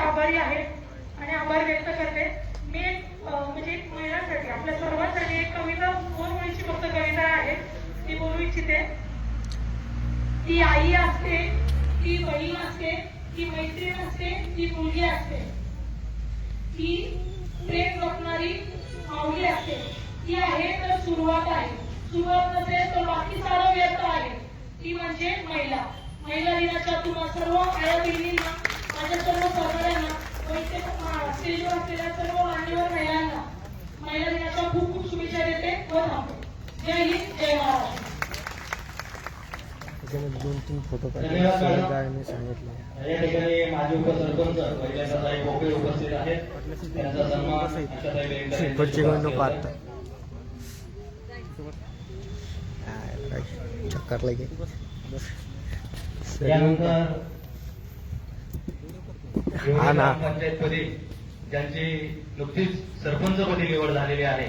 आभारी आहे आणि आभार व्यक्त करते. मी म्हणजे महिलांसाठी आपल्या सर्वांसाठी एक कविता 2 ओळीची फक्त कविता आहे ती बोलू इच्छिते. ती आई असते, ती बहीण असते, ती मैत्रीण असते, ती मुलगी असते, ती प्रेम जपणारी माऊली असते. ती आहे तर सुरुवात आहे, सुरुवात नसेल तर बाकी सारं व्यर्थ आहे. ती म्हणजे महिला. महिला दिनाच्या तुम्हा सर्व आया बहिणींना, माझ्या सर्व सहकाऱ्यांना, स्टेजवर असलेल्या सर्व मान्यवर महिलांना महिला दिनाच्या खूप खूप शुभेच्छा देते व थांबते. जय हिंद, जय महाराष्ट्र. 2-3 फोटो काढले सांगितले. या ठिकाणी माजी उपसरपंच वैद्यनाथाई बोपळे उपस्थित आहेत. त्यांचा सन्मान पुढची गोष्ट पाहता चक्कर लगे. त्यानंतर हा ना पंचायतपदी ज्यांची नुकतीच सरपंचपदी निवड झालेली आहे,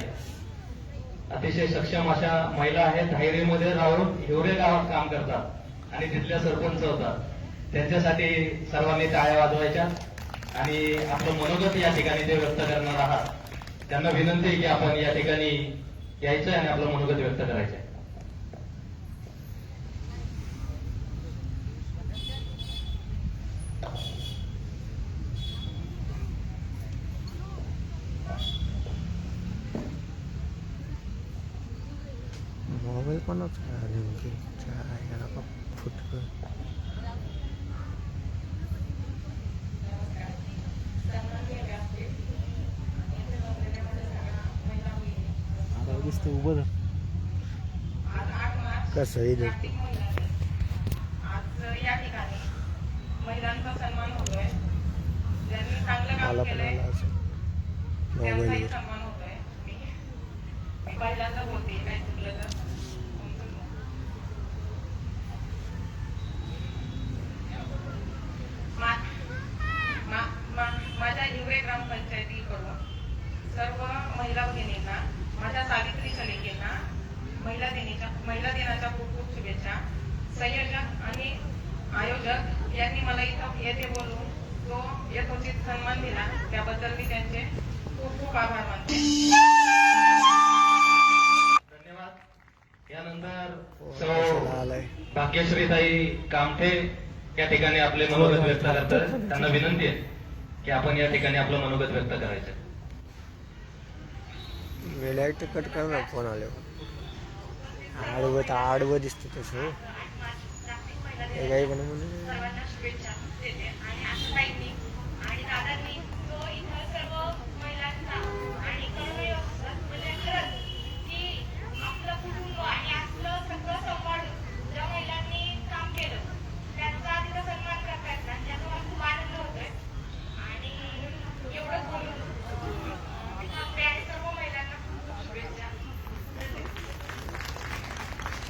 अतिशय सक्षम अशा महिला आहेत. धायरीमध्ये राहून हिवरे गावात काम करतात आणि तिथल्या सरपंच होतात. त्यांच्यासाठी सर्वांनी टाळ्या वाजवायच्या आणि आपलं मनोगत या ठिकाणी ते व्यक्त करणार आहात. त्यांना विनंती आहे की आपण या ठिकाणी यायचं आणि आपलं मनोगत व्यक्त करायचं. मोबाईल पणच फुटक दिसतं उभं कसं आज या ठिकाणी महिलांचा सन्मान होतोय. ज्यांनी चांगलं काम केलंय त्यांचाही सन्मान होतोय. मी पहिल्यांदा बोलते, काय चुकलं तर माझ्या हिवरे ग्रामपंचायतीकडून सर्व महिला भगिनींना, माझ्या सावित्री लेकींना महिला दिनाच्या खूप खूप शुभेच्छा. संयोजक आणि आयोजक यांनी मला इथं येथे बोलून जो यथोचित सन्मान दिला त्याबद्दल मी त्यांचे खूप खूप आभार मानते. धन्यवाद. यानंतर भाग्यश्रीताई कामठे या ठिकाणी आपले मनोगत व्यक्त करतात. त्यांना विनंती आहे की आपण या ठिकाणी आपलं मनोगत व्यक्त करायचं. वेळा कट करणार फोन आले आडवं दिसतं तसं काही पण म्हणून सर्वांना शुभेच्छा देते. आणि आशाताईंनी आणि दादांनी जो इथं सर्व महिलांचा आणि म्हणजे खरंच की आपलं कुटुंब आणि आपलं सगळं सांभाळून ज्या महिलांनी काम केलं त्यांचा तिथं सन्मान करतायत ना, त्याचा मला खूप आनंद होतोय. आणि एवढंच बोलून आणि सर्व महिलांना खूप खूप शुभेच्छा.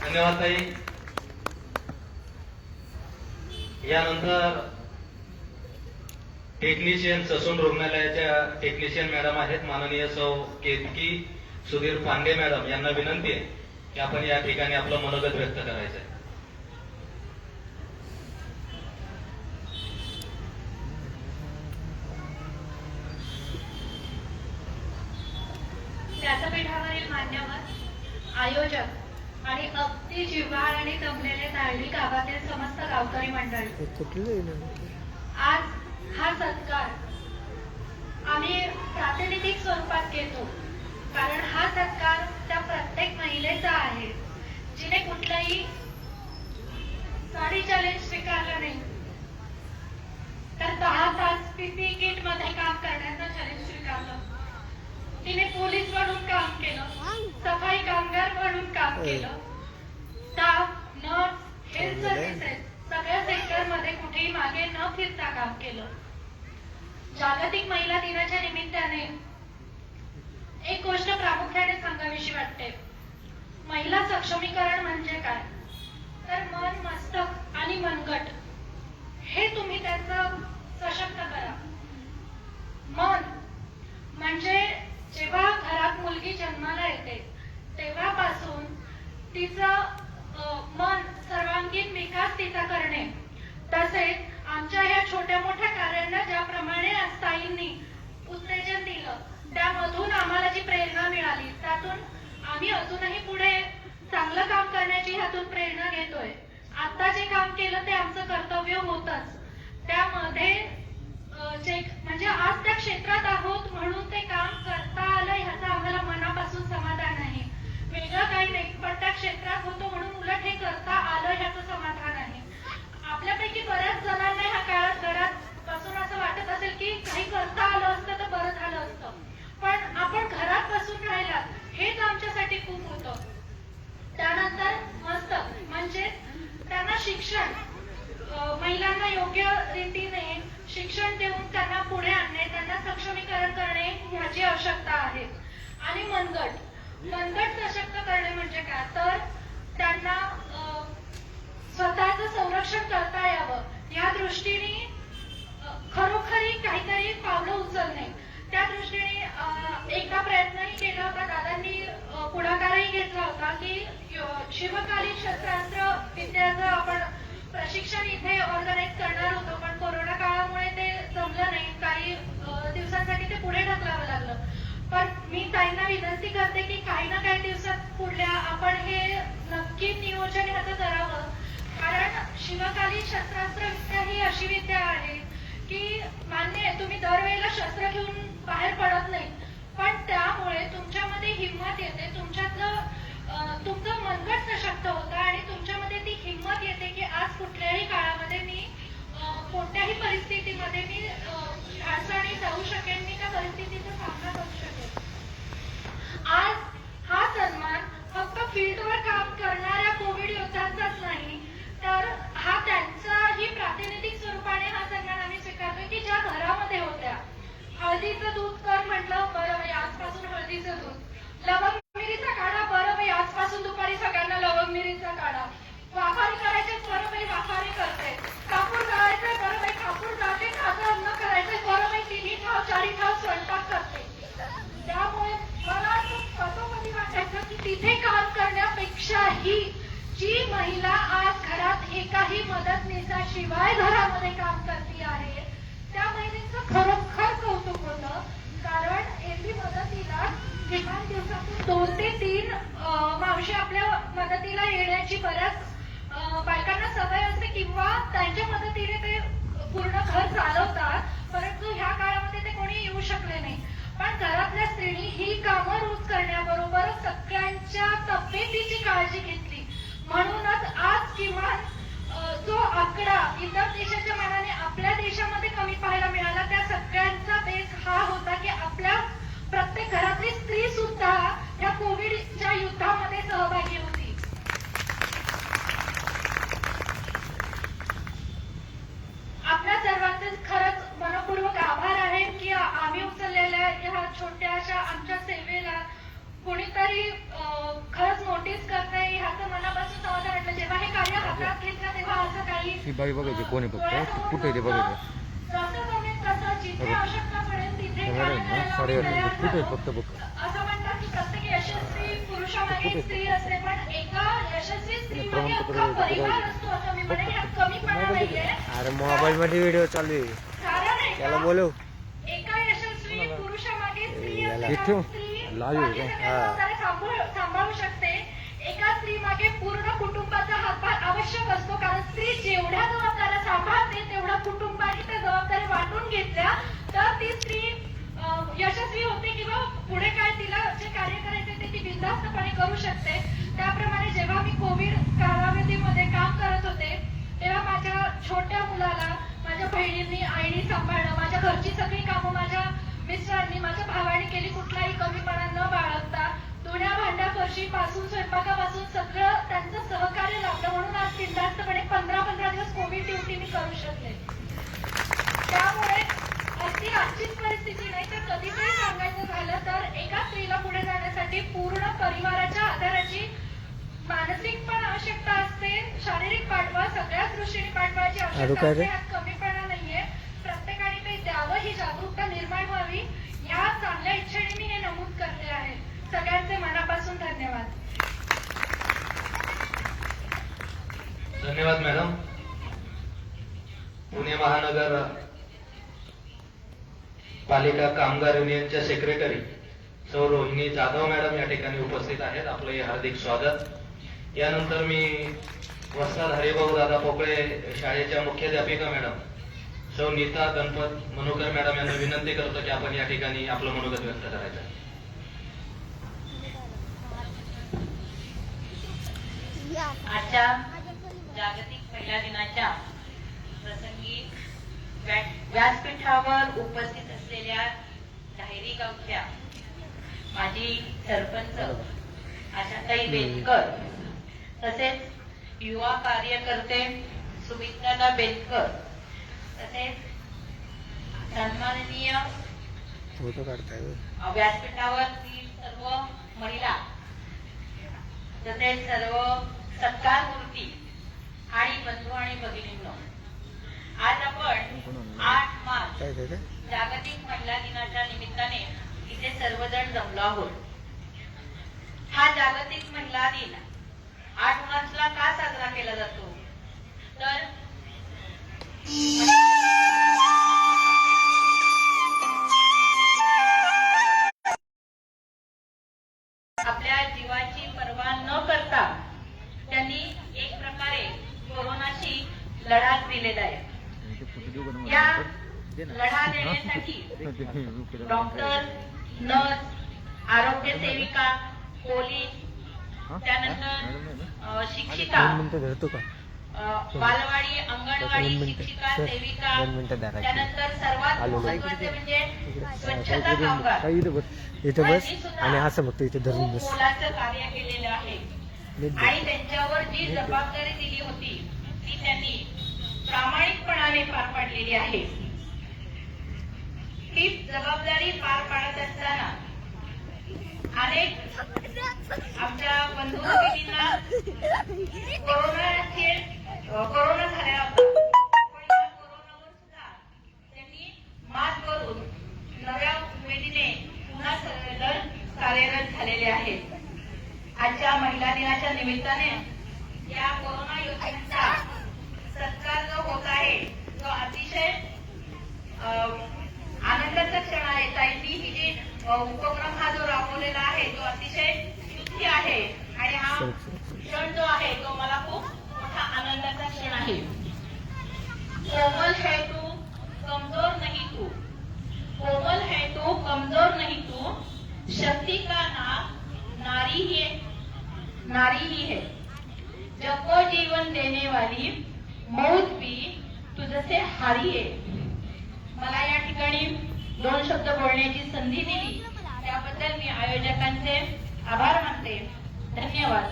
धन्यवाद ताई. यानंतर टेक्निशियन ससून रुग्णालयाच्या टेक्निशियन मॅडम आहेत माननीय सौ केतकी सुधीर पांडे मॅडम. यांना विनंती आहे की आपण या ठिकाणी आपलं मनोगत व्यक्त करायचं आहे. व्यासपीठावरील मान्यवर, आयोजक आणि अगदी जिव्हाळ आणि जमलेले ताळी गावातील समस्त गावकरी मंडळी, आज हा सत्कार आम्ही प्रातिनिधिक स्वरूपात घेतो. कारण हा सत्कार त्या प्रत्येक महिलेचा आहे जिने कुठलंही साडी चॅलेंज स्वीकारलं नाही, तर 10 तास पीपी किट मध्ये काम करण्याचं चॅलेंज स्वीकारलं. तिने पोलीस म्हणून काम केलं, सफाई कामगार म्हणून काम केलं, स्टाफ, नर्स, हेल्थ सर्व्हिसेस सगळ्या सेक्टर मध्ये कुठेही मागे न फिरता काम केलं. जागतिक महिला दिनाच्या निमित्ताने एक गोष्ट प्रामुख्याने सांगावीशी वाटते. महिला सक्षमीकरण म्हणजे काय, तर मन, मस्तक आणि मनगट हे तुम्ही त्याचं सशक्त करा. मन म्हणजे जेव्हा घरात मुलगी जन्माला येते तेव्हापासून तिचं मन सर्वांगीण विकास तिचा करणे, तसेच आमच्या ह्या छोट्या मोठ्या कार्यांना ज्याप्रमाणे आज ताईंनी उत्तेजन दिलं, त्यामधून आम्हाला जी प्रेरणा मिळाली, त्यातून आम्ही अजूनही पुढे चांगलं काम करण्याची ह्यातून प्रेरणा घेतोय. आता जे काम केलं ते आमचं कर्तव्य होतच. त्यामध्ये म्हणजे आज त्या क्षेत्रात आहोत म्हणून ते काम करता आलं ह्याचं आम्हाला मनापासून समाधान आहे. वेगळं काही नाही, पण त्या क्षेत्रात होतो म्हणून उलट हे करता आलं ह्याचं समाधान आहे. आपल्यापैकी बऱ्याच जणांना ह्या काळात घरात बसून असं वाटत असेल की काही करता आलं असतं तर बरं झालं असतं, पण आपण घरात बसून राहिलात हेच आमच्यासाठी खूप होतं. त्यानंतर मस्त म्हणजे त्यांना शिक्षण, महिलांना योग्य रीतीने शिक्षण देऊन त्यांना पुढे आणणे, त्यांना सक्षमीकरण करणे ह्याची आवश्यकता आहे. आणि मनगट सशक्त करणे म्हणजे काय, तर त्यांना स्वतःचं संरक्षण करता यावं या दृष्टीने खरोखरी काहीतरी पावलं उचलणे. त्या दृष्टीने एकदा प्रयत्नही केला होता, दादांनी पुढाकारही घेतला होता की शिवकालीन शस्त्रास्त्र विद्याचं आपण प्रशिक्षण इथे ऑर्गनाईज करणार होतो, पण कोरोना काळामुळे ते जमलं नाही. काही दिवसांसाठी ते पुढे ढकलावं लागलं. पण मी ताईंना विनंती करते की काही ना काही दिवसात पुढल्या आपण हे नक्की नियोजन ह्याचं करावं. कारण शिवकालीन शस्त्रास्त्र विद्या ही अशी विद्या आहे की मान्य आहे तुम्ही दरवेळेला शस्त्र घेऊन बाहेर पडत नाही, पण त्यामुळे तुमच्यामध्ये हिंमत येते, तुमचं मनगट सशक्त होतं आणि तुमच्यामध्ये ती हिंमत येते की आज कुठल्याही काळामध्ये मी कोणत्याही परिस्थितीमध्ये मी अडचणी जाऊ शकेन, मी त्या परिस्थितीचा सामना करू शकेन. आज हा सन्मान फक्त फील्डवर काम करणाऱ्या कोविड योद्ध्यांचाच नाही, तर हा त्यांचाही प्रातिनिधिक स्वरूपाने हा सन्मान आम्ही स्वीकारतोय की ज्या घरामध्ये होत्या. हळदीचं दूध कर म्हटलं, बरं बाई आजपासून हळदीचं दूध. लवंग मिरीचा काढा, बरं बाई आजपासून दुपारी सगळ्यांना लवंग मिरीचा काढा. वाफारी करायचे, बरं बाई वाफारी करते. कापूर गाळायचंय, बरं बाई कापूर गाळते. खातं अन्न करायचंय, बरं बाई 3 ठाव 4 ठाव स्वयंपाक करते. त्यामुळे मला स्वतःमध्ये वाटायचं की तिथे काम करण्यापेक्षाही जी महिला आज घरात एकाही मदतनीसाशिवाय घरामध्ये काम करते आहे त्या महिलेचं खरोखर कौतुक होतं. कारण एरवी मदतीला किमान दिवसातून 2 ते 3 मावशी आपल्या मदतीला येण्याची बऱ्याच बायकांना सवय असते किंवा त्यांच्या मदतीने ते पूर्ण घर चालवतात, परंतु ह्या काळामध्ये ते कोणी येऊ शकले नाही. पण घरातल्या स्त्रीनी ही कामं रोज करण्याबरोबरच सगळ्यांच्या तब्येतीची काळजी घेतली. म्हणूनच आज किमान जो आकडा इतर देशाच्या मानाने आपल्या देशामध्ये कमी पाहायला मिळाला, त्या सगळ्यांचा बेस हा होता की आपल्या प्रत्येक घरातली स्त्री सुद्धा या कोविडच्या युद्धामध्ये सहभागी होती. आपल्या सर्वांचे खरंच मनपूर्वक आभार आहे की आम्ही उचललेल्या या छोट्याशा आमच्या सेवेला कोणीतरी खरंच नोटीस करतंय ह्याचं मनापासून समाधान वाटलं. जेव्हा हे कार्य हातात घेतलं तेव्हा असं काही बाई बघायची कोणी फक्त कुठे ते बघायचं जसं जमेल तसं जिथे आवश्यकता पडेल तिथे कार्य करायला कुठे फक्त बघ. असं म्हणतात की प्रत्येक यशस्वी पुरुषामागे एक स्त्री असते, पण एका यशस्वी स्त्रीमागे अख्खा परिवार असतो असं मी म्हणेन. ह्यात कमीपणा नाहीये. अरे मोबाईल मध्ये व्हिडिओ चालू आहे, कारण आहे त्याला का, बोलव. एका यशस्वी पुरुषामागे स्त्री असते, इथे कारण स्त्री लाईव्ह आहे बाकीच्या का? जबाबदाऱ्या सांभाळू शकते. एका स्त्री मागे पूर्ण कुटुंबाचा हातभार आवश्यक असतो, कारण स्त्री जेवढ्या जबाबदाऱ्या सांभाळते तेवढ्या कुटुंबाने त्या जबाबदाऱ्या वाटून घेतल्या तर ती स्त्री यशस्वी होते किंवा पुढे काय तिला जे कार्य करायचे ते ती बिनधास्तपणे करू शकते. त्याप्रमाणे जेव्हा मी कोविड कालावधीमध्ये काम करत होते तेव्हा माझ्या छोट्या मुलाला माझ्या बहिणींनी आईनी सांभाळलं. माझ्या घरची सगळी कामं माझ्या मिस्टरांनी माझ्या भावाने केली, कुठलाही कमीपणा न बाळगता. धुण्या भांड्या फरशी पासून स्वयंपाकापासून सगळं त्यांचं सहकार्य लाभलं. म्हणून आज बिनधास्तपणे 15 दिवस कोविड ड्युटी मी करू शकले. त्यामुळे अगदी आजचीच परिस्थिती नाही तर कधीतरी सांगायचं झालं तर एका स्त्रीला पुढे जाण्यासाठी पूर्ण परिवाराच्या आधाराची मानसिक पण आवश्यकता असते, शारीरिक पाठबळ सगळ्याच दृष्टीने पाठबळाची आवश्यकता असते. यात कमीपणा नाहीये. प्रत्येकाने ते द्यावं, ही जागरूकता निर्माण व्हावी या चांगल्या इच्छेने मी हे नमूद करते आहे. सगळ्यांचे मनापासून धन्यवाद. धन्यवाद मॅडम. पुणे महानगर पालिका कामगार युनियनच्या सेक्रेटरी सौ रोहिणी जाधव मॅडम या ठिकाणी उपस्थित आहेत. आपलं हे हार्दिक स्वागत. यानंतर मी वस्ताद हरिभाऊ दादा पोकळे शाळेच्या मुख्याध्यापिका मॅडम सौ नीता गणपत मनोकर मॅडम यांना विनंती करतो की आपण या ठिकाणी आपलं मनोगत व्यक्त करायचं. आजच्या जागतिक महिला दिनाच्या प्रसंगी व्यासपीठावर उपस्थित असलेल्या धायरी गावच्या माजी सरपंच आशाताई बेनकर तसेच युवा कार्यकर्ते सुमित्राला बेनकर तसेच सन्माननीय व्यासपीठावरती सर्व महिला तसेच सर्व सत्कार मूर्ती आणि बंधू आणि भगिनींनो, आज आपण 8 मार्च जागतिक महिला दिनाच्या निमित्ताने इथे सर्वजण जमलो आहोत. हा जागतिक महिला दिन 8 मार्चला का साजरा केला जातो तर आपल्या जीवाची पर्वा न करता त्यांनी एक प्रकारे कोरोनाशी लढा दिलेला आहे. या लढा देण्यासाठी डॉक्टर, नर्स, आरोग्य सेविका, पोलीस, त्यानंतर शिक्षिका, बालवाडी, अंगणवाडी शिक्षिका, सेविका, त्यानंतर सर्वात महत्त्वाचे म्हणजे स्वच्छता कामगार आणि असं बघतो इथे धरून बस. मोलाचं कार्य केलेलं आहे आणि त्यांच्यावर जी जबाबदारी दिली होती ती त्यांनी प्रामाणिकपणाने पार पाडलेली आहे. ही जबाबदारी पार पाडत असताना अनेक आमच्या बंधू भगिनींना कोरोना झालेला होता. पण या कोरोनावर सुद्धा त्यांनी मात करून नव्या उमेदीने पुन्हा सर्वजण कार्यरत झालेले आहेत. आजच्या महिला दिनाच्या निमित्ताने या कोरोना योद्ध्यांचा सत्कार जो होत आहे तो अतिशय आनंदाचा क्षण आहे. ताईंनी ही जी उपक्रम हा जो राबवलेला आहे तो अतिशय स्तुत्य आहे आणि हा क्षण जो आहे तो मला खूप मोठा आनंदाचा क्षण आहे. कोमल है तू कमजोर नहीं तू, कोमल है तू कमजोर नहीं तू, शक्ति का नाम नारी ही है, जब को जीवन देने वाली मौत भी तुझसे हारी है. मला या ठिकाणी 2 शब्द बोलण्याची संधी दिली त्याबद्दल मी आयोजकांचे आभार मानते. धन्यवाद.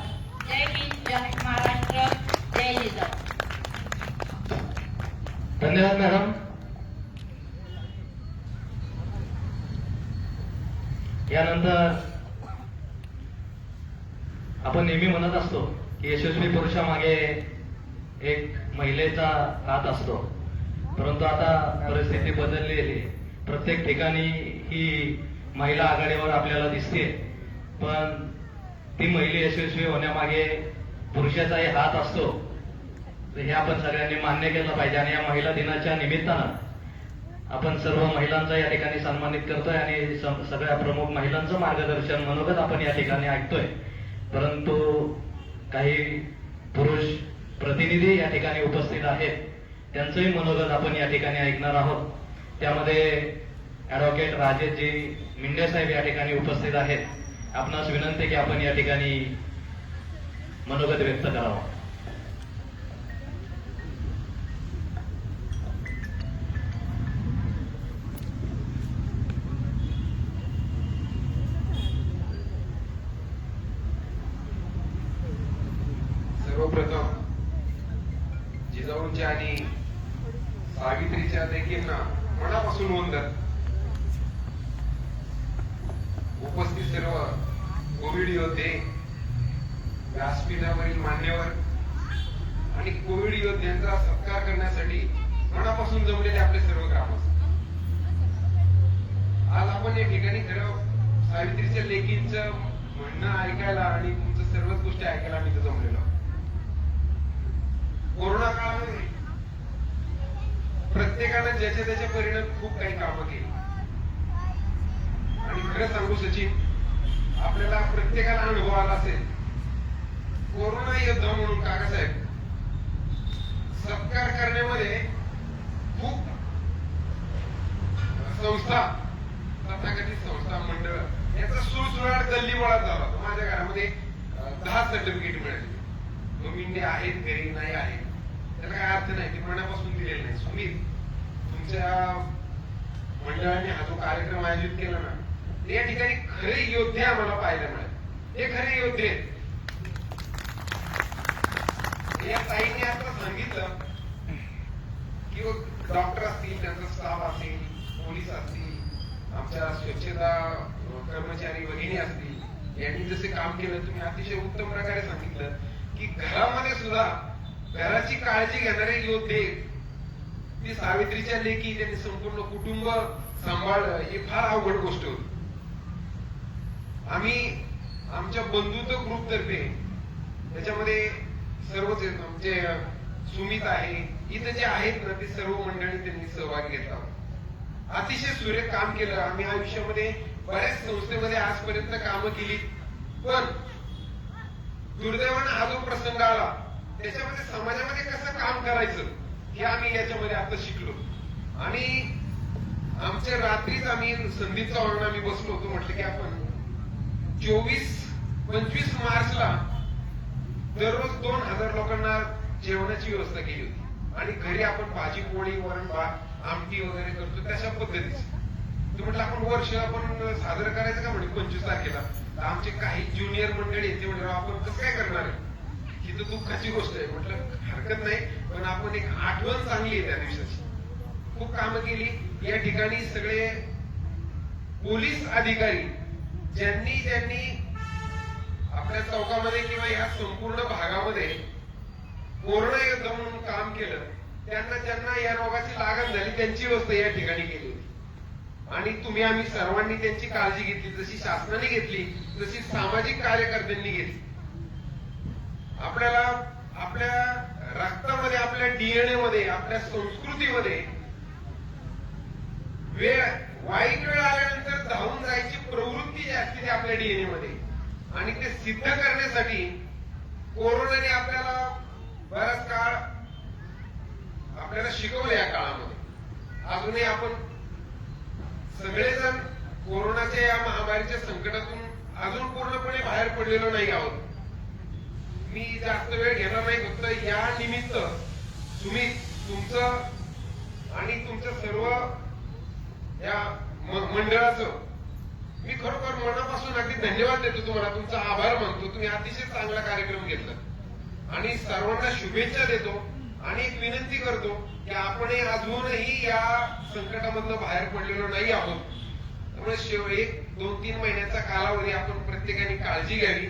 जय हिंद, जय महाराष्ट्र, जय जिजाऊ. धन्यवाद मॅडम. यानंतर आपण नेहमी म्हणत असतो की यशस्वी पुरुषामागे एक महिलेचा हात असतो, परंतु आता परिस्थिती बदललेली. प्रत्येक ठिकाणी ही महिला आघाडीवर आपल्याला दिसते, पण ती महिला यशस्वी होण्यामागे पुरुषाचाही हात असतो. हे आपण सगळ्यांनी मान्य केलं पाहिजे. आणि या महिला दिनाच्या निमित्तानं आपण सर्व महिलांचा या ठिकाणी सन्मानित करतोय आणि सगळ्या प्रमुख महिलांचं मार्गदर्शन मनोगत आपण या ठिकाणी ऐकतोय. परंतु काही पुरुष प्रतिनिधी या ठिकाणी उपस्थित आहेत, त्यांचंही मनोगत आपण या ठिकाणी ऐकणार आहोत. त्यामध्ये ऍडव्होकेट राजेशजी मिंडे साहेब या ठिकाणी उपस्थित आहेत. आपणास विनंती की आपण या ठिकाणी मनोगत व्यक्त करावं. सर्वप्रथम जिजाऊंच्या आणि सावित्रीच्या देखील मनापासून वंदन. उपस्थित सर्व कोविड योद्धे, व्यासपीठावरील मान्यवर आणि कोविड योद्ध्यांचा सत्कार करण्यासाठी मनापासून जमलेले आपले सर्व ग्रामस्थ. आज आपण या ठिकाणी खरं सावित्रीच्या लेकींचं म्हणणं ऐकायला आणि तुमचं सर्वच गोष्टी ऐकायला आम्ही इथं जमलेलो. कोरोना काळामध्ये प्रत्येकानं ज्याच्या त्याच्या परीनं खूप काही कामं केली. आणि खरं सांगू सचिन, आपल्याला प्रत्येकाला अनुभव आला असेल, कोरोना योद्धा म्हणून काकासाहेब सत्कार करण्यामध्ये खूप संस्था, तथाकथित संस्था, मंडळ याचा सुळसुळाट गल्लीबोळात झाला होता. माझ्या घरामध्ये 10 सर्टिफिकेट मिळाली. नोमिनी आहेत घरी नाही आहेत त्याला काय अर्थ नाही, ते मनापासून दिलेलं नाही. सुमित, तुमच्या मंडळाने हा जो कार्यक्रम आयोजित केला ना, ते या ठिकाणी खरे योद्धे आम्हाला पाहायला मिळाले. हे खरे योद्धे आहेत. या ताईंनी आता सांगितलं की डॉक्टर असतील, त्यांचा स्टाफ असेल, पोलीस असतील, आमच्या स्वच्छता कर्मचारी भगिनी असतील, यांनी जसे काम केलं तुम्ही अतिशय उत्तम प्रकारे सांगितलं की घरामध्ये सुद्धा घराची काळजी घेणारे योद्धे, ती सावित्रीच्या लेकी, त्यांनी संपूर्ण कुटुंब सांभाळलं, ही फार अवघड गोष्ट होती. आम्ही आमच्या बंधुत्व ग्रुप तर्फे त्याच्यामध्ये सर्वच आमचे सुमित आहे, इथं जे आहेत ना ते सर्व मंडळी त्यांनी सहभाग घेतला. अतिशय सुरेख काम केलं. आम्ही आयुष्यामध्ये बऱ्याच संस्थेमध्ये आजपर्यंत कामं केली, पण दुर्दैवानं हा जो प्रसंग आला त्याच्यामध्ये समाजामध्ये कसं काम करायचं हे आम्ही याच्यामध्ये आता शिकलो. आणि आमच्या रात्रीच आम्ही संदीप चव्हाण आम्ही बसलो होतो, म्हटलं की आपण 24-25 मार्चला दररोज 2000 लोकांना जेवणाची व्यवस्था केली होती. आणि घरी आपण भाजी पोळी वरण भात आमटी वगैरे करतो तशा पद्धतीच. तर म्हटलं आपण वर्ष आपण साजरं करायचं का म्हणजे 25 तारखेला. तर आमचे काही ज्युनियर मंडळी ते म्हणजे आपण कसं काय करणार आहे, ही तर दुःखाची गोष्ट आहे. म्हटलं हरकत नाही, पण आपण एक आठवण चांगली आहे त्या दिवसाची. खूप कामं केली. या ठिकाणी सगळे पोलीस अधिकारी ज्यांनी आपल्या चौकामध्ये किंवा या संपूर्ण भागामध्ये कोरोना योद्धा म्हणून काम केलं, त्यांना ज्यांना या रोगाची लागण झाली त्यांची व्यवस्था या ठिकाणी केली होती. आणि तुम्ही आम्ही सर्वांनी त्यांची काळजी घेतली, जशी शासनाने घेतली, जशी सामाजिक कार्यकर्त्यांनी घेतली. आपल्याला आपल्या रक्तामध्ये, आपल्या डीएनए मध्ये, आपल्या संस्कृतीमध्ये वाईट वेळ आल्यानंतर धावून जायची प्रवृत्ती जी असते ती आपल्या डीएनए मध्ये. आणि ते सिद्ध करण्यासाठी कोरोनाने आपल्याला बराच काळ आपल्याला शिकवलं. या काळामध्ये अजूनही आपण सगळेजण कोरोनाच्या या महामारीच्या संकटातून अजून पूर्णपणे बाहेर पडलेलो नाही आहोत. मी जास्त वेळ घेणार नाही, फक्त या निमित्त सुमित, तुमचं आणि तुमचं सर्व या मंडळाचं मी खरोखर मनापासून अगदी धन्यवाद देतो तुम्हाला, तुमचा आभार मानतो. तुम्ही अतिशय चांगला कार्यक्रम घेतला आणि सर्वांना शुभेच्छा देतो. आणि एक विनंती करतो की आपण अजूनही या संकटामधनं बाहेर पडलेलो नाही आहोत. त्यामुळे 1-2-3 महिन्याचा कालावधी आपण प्रत्येकाने काळजी घ्यावी.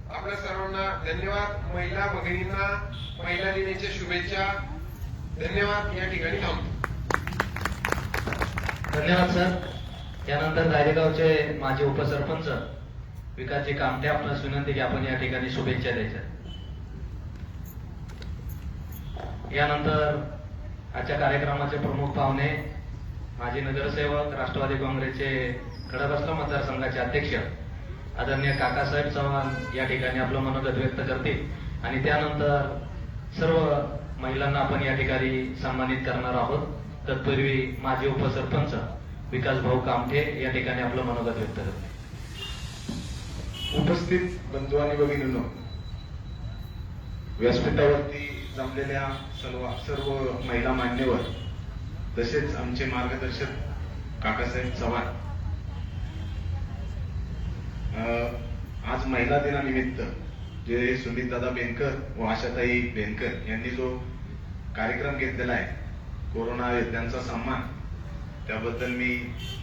आपल्या सर्वांना धन्यवाद. महिला भगिनींना महिला दिनाच्या शुभेच्छा. धन्यवाद. या ठिकाणी थांबतो. धन्यवाद सर. यानंतर दायरेगावचे माजी उपसरपंच विकासजी कामटे, आपणास विनंती की आपण या ठिकाणी शुभेच्छा द्यायच्या. यानंतर आजच्या कार्यक्रमाचे प्रमुख पाहुणे माजी नगरसेवक, राष्ट्रवादी काँग्रेसचे खडकवासला मतदारसंघाचे अध्यक्ष आदरणीय काकासाहेब चव्हाण या ठिकाणी आपलं मनोगत व्यक्त करतील. आणि त्यानंतर सर्व महिलांना आपण या ठिकाणी सन्मानित करणार आहोत. तत्पूर्वी माजी उपसरपंच विकास भाऊ कामठे या ठिकाणी आपलं मनोगत व्यक्त करतील. उपस्थित बंधू आणि भगिनींनो, व्यासपीठावरती जमलेल्या सर्व महिला मान्यवर, तसेच आमचे मार्गदर्शक काकासाहेब चव्हाण, आज महिला दिनानिमित्त जे सुमितदादा बेनकर व आशाताई बेनकर यांनी जो कार्यक्रम घेतलेला आहे, कोरोना योद्ध्यांचा सन्मान, त्याबद्दल मी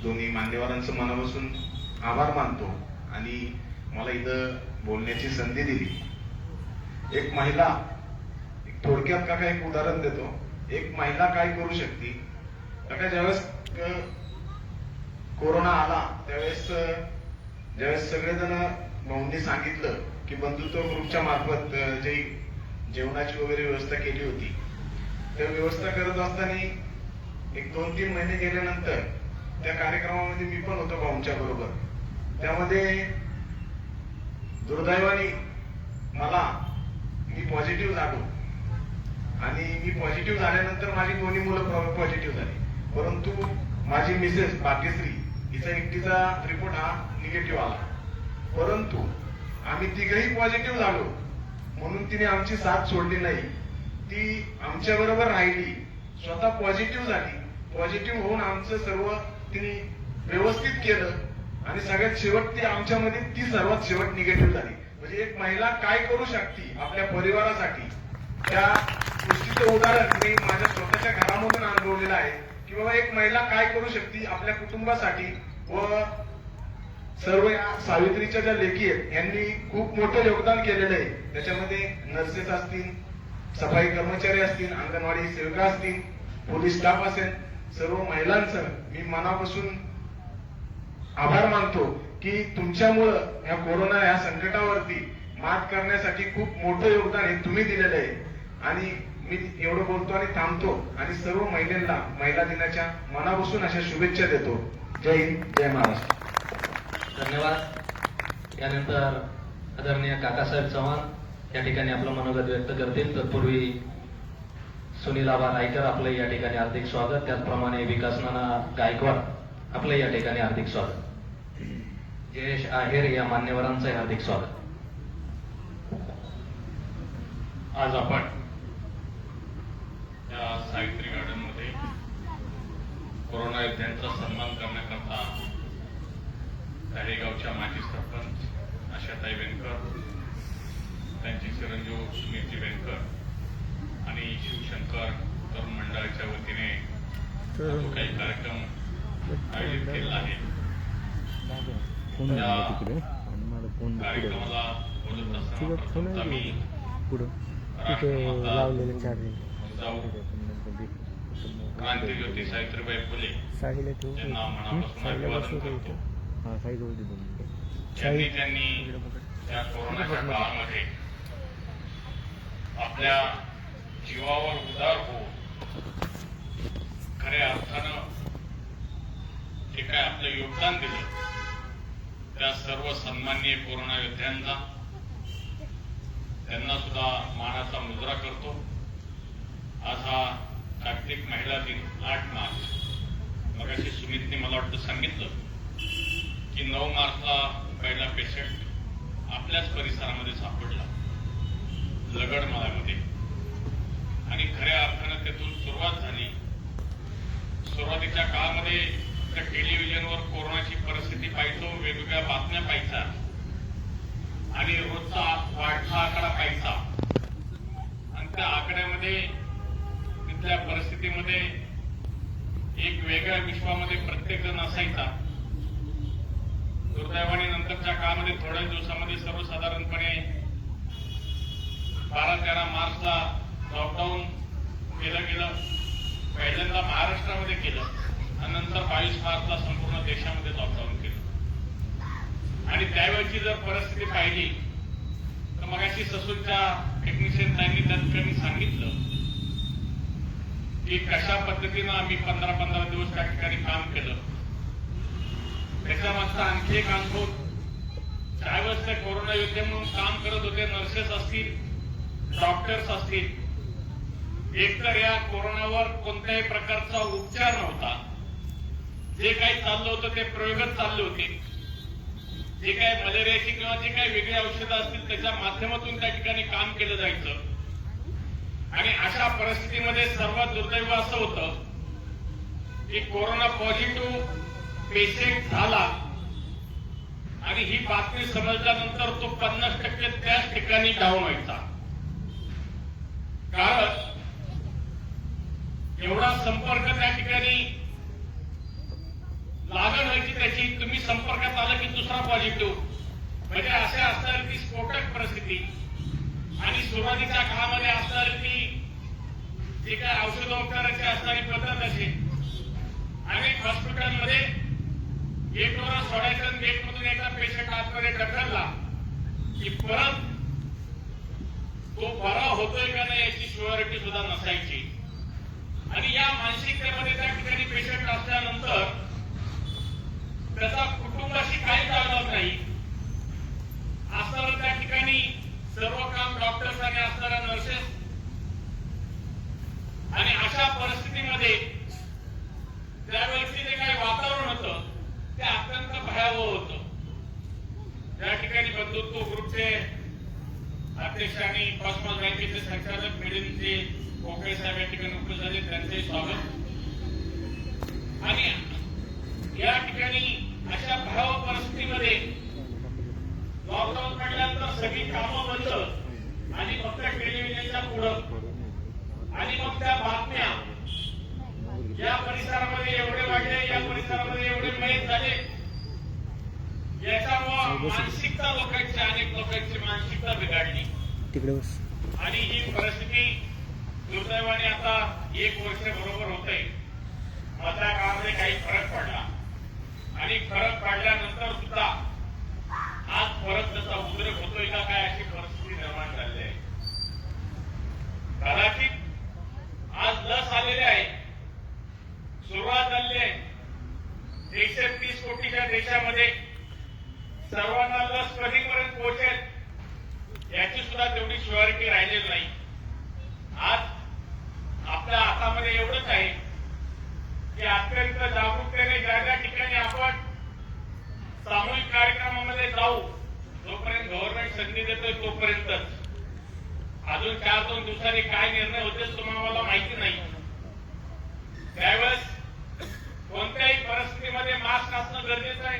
दोन्ही मान्यवरांचं मनापासून आभार मानतो आणि मला इथं बोलण्याची संधी दिली. एक महिला, थोडक्यात काका एक उदाहरण देतो. एक महिला काय करू शकते काका, ज्यावेळेस कोरोना आला ज्यावेळेस सगळेजण भाऊंनी सांगितलं की बंधुत्व ग्रुपच्या मार्फत जे जेवणाची वगैरे व्यवस्था केली होती, त्या व्यवस्था करत असताना एक 2-3 महिने गेल्यानंतर त्या कार्यक्रमामध्ये मी पण होतो भाऊंच्या बरोबर. त्यामध्ये दुर्दैवाने मी पॉझिटिव्ह झालो आणि मी पॉझिटिव्ह झाल्यानंतर माझी दोन्ही मुलं पॉझिटिव्ह झाली. परंतु माझी मिसेस भाग्यश्री हिचा एकटीचा रिपोर्ट हा निगेटिव्ह आला. परंतु आम्ही तिघही पॉझिटिव्ह झालो म्हणून तिने आमची साथ सोडली नाही. ती आमच्या बरोबर राहिली, स्वतः पॉझिटिव्ह झाली. पॉझिटिव्ह होऊन आमचं सर्व तिने व्यवस्थित केलं आणि सगळ्यात शेवट ती आमच्यामध्ये ती सर्वात शेवट निगेटिव्ह झाली. म्हणजे एक महिला काय करू शकते आपल्या परिवारासाठी, त्या गोष्टीचं उदाहरण मी माझ्या स्वतःच्या घरामधून अनुभवलेलं आहे की बाबा एक महिला काय करू शकते आपल्या कुटुंबासाठी. व सर्व या सावित्रीच्या ज्या लेखी आहेत यांनी खूप मोठं योगदान केलेलं आहे. त्याच्यामध्ये नर्सेस असतील, सफाई कर्मचारी असतील, अंगणवाडी सेविका असतील, पोलीस स्टाफ असेल, सर्व महिलांचं मी मनापासून आभार मानतो की तुमच्यामुळं या कोरोना या संकटावरती मात करण्यासाठी खूप मोठं योगदान हे तुम्ही दिलेलं आहे. आणि मी एवढं बोलतो आणि थांबतो आणि सर्व महिलांना महिला दिनाच्या मनापासून अशा शुभेच्छा देतो. जय हिंद, जय महाराष्ट्र. धन्यवाद. यानंतर आदरणीय काकासाहेब चव्हाण या ठिकाणी आपलं मनोगत व्यक्त करतील. तत्पूर्वी सुनील आबा नाईकर आपलं या ठिकाणी हार्दिक स्वागत. त्याचप्रमाणे विकास नाना गायकवाड आपलं या ठिकाणी हार्दिक स्वागत. जयेश आहेर या मान्यवरांचं हार्दिक स्वागत. आज आपण या सावित्री गार्डन मध्ये कोरोना योद्ध्यांचा सन्मान करण्याकरता धारेगावच्या माजी सरपंच आशाताई वेनकर, त्यांची चिरंजीव सुनीलजी वेनकर आणि शिवशंकर तरुण मंडळाच्या वतीने जो काही कार्यक्रम आयोजित केला आहे त्या कार्यक्रमाला बोलत असताना मी क्रांतीज्योती सावित्रीबाई फुले यांना मनापासून अभिवादन करतो. त्यांनी या कोरोनाच्या काळामध्ये आपल्या जीवावर उदार होऊन खऱ्या अर्थानं जे काय आपलं योगदान दिलं त्या सर्व सन्माननीय कोरोना योद्ध्यांचा त्यांना सुद्धा मानाचा मुजरा करतो. आज हा जागतिक महिला दिन 8 मार्च. मगाशी सुमितने मला वाटतं सांगितलं की 9 मार्चला पहिला पेशंट आपल्याच परिसरामध्ये सापडला लगडमाळ्यामध्ये आणि खऱ्या अर्थानं त्यातून सुरुवात झाली. सुरुवातीच्या काळामध्ये त्या टेलिव्हिजनवर कोरोनाची परिस्थिती पाहायचो, वेगवेगळ्या बातम्या पाहायच्या आणि रोजचा वाढता आकडा पाहायचा आणि त्या आकड्यामध्ये तिथल्या परिस्थितीमध्ये एक वेगळ्या विश्वामध्ये प्रत्येक जण असायचा. दुर्दैवाने नंतरच्या काळामध्ये थोड्या दिवसामध्ये सर्वसाधारणपणे 12-13 मार्चला लॉकडाऊन केलं गेलं. पहिल्यांदा महाराष्ट्रामध्ये केलं आणि नंतर 22 मार्चला संपूर्ण देशामध्ये लॉकडाऊन केलं. आणि त्यावेळची जर परिस्थिती पाहिली तर मगाशी ससूनच्या टेक्निशियन त्यांनी त्या ठिकाणी सांगितलं की कशा पद्धतीनं आम्ही 15-15 दिवस त्या ठिकाणी काम केलं. त्याच्यामागचा आणखी एक अनुभव, त्यावेळेस ते कोरोना योद्धे म्हणून काम करत होते, नर्सेस असतील, डॉक्टर्स असतील, एकतर या कोरोनावर कोणत्याही प्रकारचा उपचार नव्हता. जे काही चाललं होतं ते प्रयोगच चालले होते. जे काही मलेरियाची किंवा जे काही वेगळी औषधं असतील त्याच्या माध्यमातून त्या ठिकाणी काम केलं जायचं. आणि अशा परिस्थितीमध्ये सर्वात दुर्दैव असं होतं की कोरोना पॉझिटिव्ह पेशंट झाला आणि ही बातमी समजल्यानंतर तो 50% त्याच ठिकाणी डाऊन व्हायचा. कारण एवढा संपर्क त्या ठिकाणी लागण व्हायची त्याची. तुम्ही संपर्कात आला की दुसरा पॉझिटिव्ह, म्हणजे असे असणार ती स्फोटक परिस्थिती. आणि सुरुवातीच्या काळामध्ये असणार की जे काय औषधोपचाराची असणारी पद्धत असेल, अनेक हॉस्पिटलमध्ये गेटवर सोडायचं आणि गेटमधून एका पेशंट आतमध्ये ढकलला की परत तो बरा होतोय का नाही याची शुअरिटी सुद्धा नसायची. आणि या मानसिकतेमध्ये त्या ठिकाणी पेशंट असल्यानंतर त्याचा कुटुंबाशी काही जाणवत नाही. असणारं त्या ठिकाणी सर्व काम डॉक्टर्स आणि असणाऱ्या नर्सेस, आणि अशा परिस्थितीमध्ये त्यावेळेस जे काही वातावरण होतं ते अत्यंत भयावह होतं. त्या ठिकाणी बंधुत्व ग्रुपचे अध्यक्ष आणि कॉस्मॉस बँकेचे संचालक मिलिंदजी कोकळे साहेब या ठिकाणी उपस्थित झाले, त्यांचे स्वागत. आणि या ठिकाणी अशा भयावह परिस्थितीमध्ये लॉकडाऊन पडल्यानंतर सगळी कामं बंद आणि फक्त टेलिव्हिजनच्या पुढं आणि मग त्या बातम्या या परिसरामध्ये एवढे वाढले, या परिसरामध्ये एवढे मयत झाले, याच्यामुळे मानसिकता लोकांची, अनेक लोकांची मानसिकता बिघडली. आणि ही परिस्थिती दुर्दैवाने आता 1 वर्ष बरोबर होतंय. मधल्या काळामध्ये काही फरक पडला आणि फरक पडल्यानंतर सुद्धा आज फरक त्याचा उद्रेक होतोय का काय अशी परिस्थिती निर्माण झाली आहे. कदाचित आज लस आलेली आहे, सुरुवात झाली आहे. 130 कोटीच्या देशामध्ये सर्वांना लस कधीपर्यंत पोहोचेल याची सुद्धा तेवढी शुअरिटी राहिलेली नाही. आज आपल्या हातामध्ये एवढंच आहे की अत्यंत जागरूकतेने ज्या ज्या ठिकाणी आपण सामूहिक कार्यक्रमामध्ये जाऊ, जोपर्यंत गव्हर्नमेंट संधी देतोय तोपर्यंतच. अजून 4-2 दिवसांनी काय निर्णय होते तुम्हाला माहिती नाही. त्यावेळेस कोणत्याही परिस्थितीमध्ये मास्क असणं गरजेचं आहे,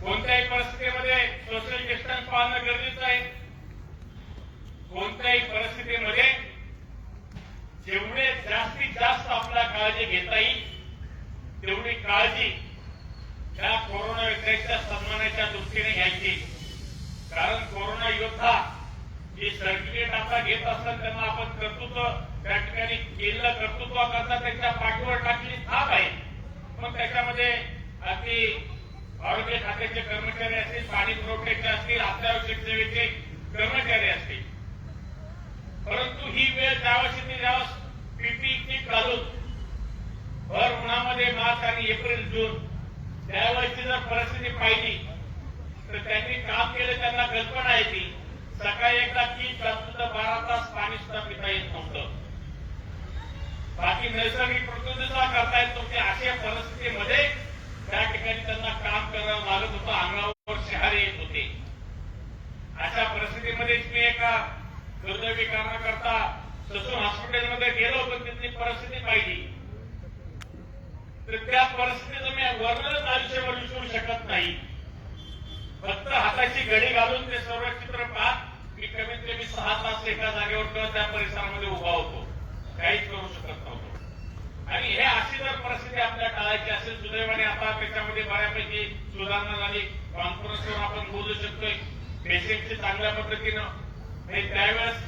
कोणत्याही परिस्थितीमध्ये सोशल डिस्टन्स पाळणं गरजेचं आहे. कोणत्याही परिस्थितीमध्ये जेवढे जास्तीत जास्त आपल्या काळजी घेता येईल तेवढी काळजी त्या कोरोना योद्ध्याच्या सन्मानाच्या दृष्टीने घ्यायची. कारण कोरोना योद्धा जे सर्टिफिकेट आता घेत असतात त्यांना आपण कर्तृत्व त्या ठिकाणी केलेलं कर्तृत्व करता त्यांच्या पाठीवर टाकली थाप आहे. पण त्याच्यामध्ये अगदी आरोग्य खात्याचे कर्मचारी असतील, पाणी पुरवठ्याचे असतील, अत्यावश्यक सेवेचे कर्मचारी असतील. परंतु ही वेळ ज्यावेळेस पीपीई किट घालून भर उन्हामध्ये मार्च आणि एप्रिल जून त्यावेळेची जर परिस्थिती पाहिली तर त्यांनी काम केलं, त्यांना कल्पना येते. सकाळी एकदा किट घातलं तर 12 तास पाणी सुद्धा पिता येत नव्हतं. बाकी नैसर्गिक प्रकृतीचा करता येत नव्हते. अशा परिस्थितीमध्ये त्या ठिकाणी त्यांना काम करावं लागत होतं, अंगावर शहारे येत होते. अशा परिस्थितीमध्येच मी एका दुर्दैवी कारणाकरता ससून हॉस्पिटलमध्ये गेलो होतो. तिथली परिस्थिती पाहिली तर त्या परिस्थितीचं मी वर्णनच आयुष्यावर विसरू शकत नाही. फक्त हाताची घडी घालून ते सर्व चित्र पाहत मी कमीत कमी 6 तास एका जागेवर किंवा त्या परिसरामध्ये उभा होतो, काहीच करू शकत नव्हतो. आणि हे अशी जर परिस्थिती आपल्या टाळायची असेल, सुदैवाने आता त्याच्यामध्ये बऱ्यापैकी सुधारणा झाली. कॉन्फरन्सवर आपण बोलू शकतोय पेशंटची चांगल्या पद्धतीनं. त्यावेळेस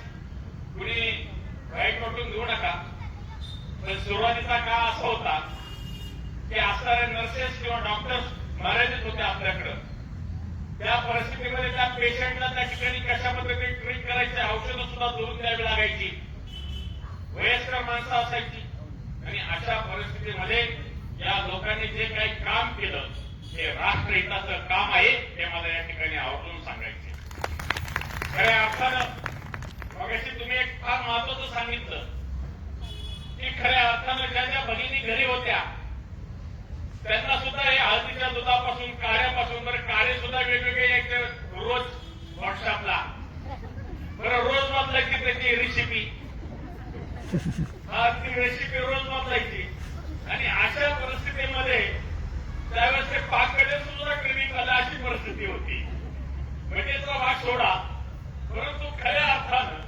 कुणी वाईट वाटून घेऊ नका, पण सुरुवातीचा काळ असा होता की असणारे नर्सेस किंवा डॉक्टर्स मर्यादित होते आपल्याकडं. त्या परिस्थितीमध्ये त्या पेशंटला त्या ठिकाणी कशा पद्धतीने ट्रीट करायचे, औषधं सुद्धा दोन द्यावी लागायची, वयस्कर माणसं असायची. आणि अशा परिस्थितीमध्ये या लोकांनी जे काही काम केलं हे राष्ट्रहिताचं काम आहे हे मला या ठिकाणी आवर्जून सांगायचे. खऱ्या अर्थानं मगाशी तुम्ही एक फार महत्वाचं सांगितलं की खऱ्या अर्थानं ज्या ज्या भगिनी घरी होत्या त्यांना सुद्धा हे हळदीच्या दुधापासून, काढ्यापासून, बरं काढे सुद्धा वेगवेगळे एक रोज व्हॉट्सअपला बरं रोज बदलायची त्याची रेसिपी, ती रेसिपी रोज बदलायची. आणि अशा परिस्थितीमध्ये त्यावेळेस ते पाककडे सुद्धा ट्रेनिंग झालं अशी परिस्थिती होती. म्हणजे तो भाग सोडा, परंतु खऱ्या अर्थानं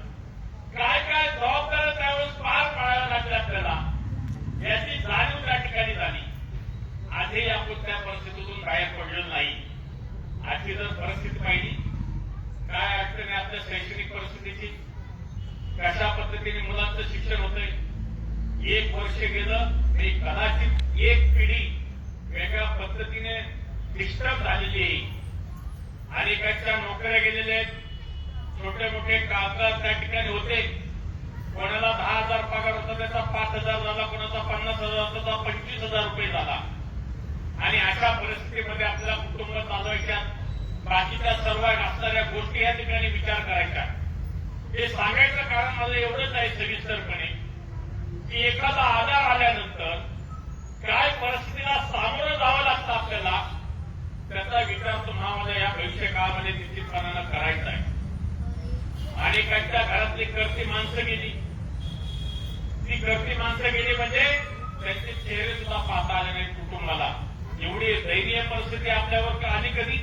काय काय जबाबदाऱ्या त्यावेळेस पार पाडायला लागल्या आपल्याला याची जाणीव त्या ठिकाणी झाली. आजही आपण त्या परिस्थितीतून बाहेर पडलेलो नाही. आजची जर परिस्थिती पाहिली, काय अडचण आहे आपल्या शैक्षणिक परिस्थितीची, कशा पद्धतीने मुलांचं शिक्षण होतंय. 1 वर्ष गेलं तरी कदाचित एक पिढी वेगळ्या पद्धतीने डिस्टर्ब झालेली आहे. अनेकांच्या नोकऱ्या गेलेल्या आहेत, छोटे मोठे कामगार त्या ठिकाणी होते. कोणाला 10,000 पगार होता त्याचा 5,000 झाला, कोणाचा 50,000 होता त्याचा 25,000 रुपये झाला. आणि अशा परिस्थितीमध्ये आपल्याला कुटुंब चालवायच्या, बाकीच्या सर्व असणाऱ्या गोष्टी या ठिकाणी विचार करायच्या. हे सांगायचं कारण माझं एवढंच आहे सविस्तरपणे की एखादा आजार आल्यानंतर काय परिस्थितीला सामोरं जावं लागतं आपल्याला, त्याचा विचार तुम्हाला मला या भविष्य काळामध्ये निश्चितपणानं करायचा आहे. अनेकांच्या घरातली करती माणसं गेली. ती करती माणसं गेली म्हणजे त्यांचे चेहरे सुद्धा पाहता आले नाही कुटुंबाला. एवढी दैनीय परिस्थिती आपल्यावर आली कधी?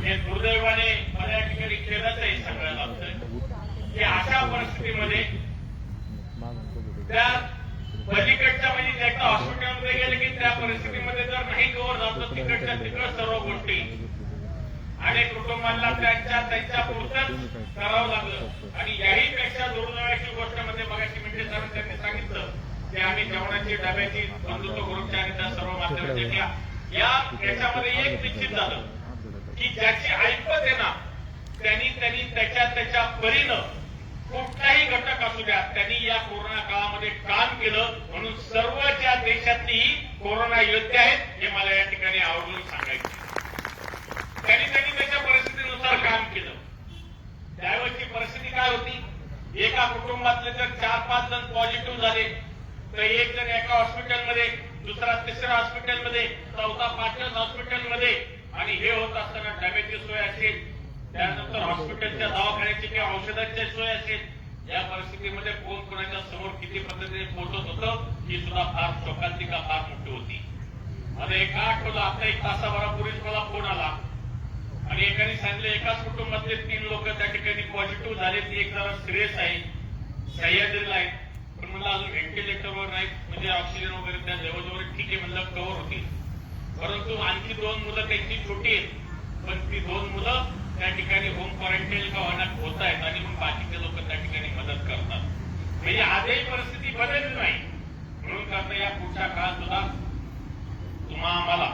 हे दुर्दैवाने मला या ठिकाणी खेदाचं हे सगळ्याला लागतं की अशा परिस्थितीमध्ये त्या पलीकडच्या म्हणजे एकदा हॉस्पिटलमध्ये गेले की त्या परिस्थितीमध्ये जर नाही कव्हर झालं तिकडच्या तिकडं सर्व गोष्टी आणि कुटुंबाला त्यांच्या पुरतच करावं लागलं. आणि याही पेक्षा दुर्दैवाची गोष्ट म्हणजे मगाशी म्हणजे सर त्यांनी सांगितलं की आम्ही जेवणाची डब्याची बंधुत्व ग्रुपच्या आणि त्या सर्व माध्यमाच्या याच्यामध्ये एक निश्चित झालं की ज्याची ऐपत आहे ना त्यांनी त्याच्या परीनं कुठलाही घटक असू द्या त्यांनी या कोरोना काळामध्ये काम केलं. म्हणून सर्व ज्या देशातली कोरोना योद्धे आहेत हे मला या ठिकाणी आवर्जून सांगायचे. त्यांनी त्याच्या परिस्थितीनुसार काम केलं. त्यावेळेची परिस्थिती काय होती? एका कुटुंबातले जर 4-5 जण पॉझिटिव्ह झाले तर एक जण एका हॉस्पिटलमध्ये, दुसरा तिसऱ्या हॉस्पिटलमध्ये, चौथा 5व्या हॉस्पिटलमध्ये. आणि हे होत असताना डब्याची सोय असेल, त्यानंतर हॉस्पिटलच्या दवाखान्याची किंवा औषधाची सोय असेल, या परिस्थितीमध्ये कोण कोणाच्या समोर किती पद्धतीने पोहोचत होतं ही सुद्धा फार शोकांतिका फार मोठी होती. मला एका आठवलं आता 1 तासाभरापूर्वीच मला फोन आला आणि एकाने सांगितलं एकाच कुटुंबातले 3 लोक त्या ठिकाणी पॉझिटिव्ह झाले. ती एक जरा सिरियस आहे, सह्याद्रीला आहे, पण म्हणलं अजून व्हेंटिलेटरवर नाही म्हणजे ऑक्सिजन वगैरे त्या लेवलवर ठीक आहे म्हणलं कव्हर होती. परंतु आणखी 2 मुलं त्यांची छोटी आहेत, पण ती 2 मुलं त्या ठिकाणी होम क्वारंटाईन का होण्यात होत आहेत आणि मग बाकीचे लोक त्या ठिकाणी मदत करतात. म्हणजे आजही परिस्थिती बदलली नाही. म्हणून करता या पुढच्या काळात सुद्धा तुम्हा आम्हाला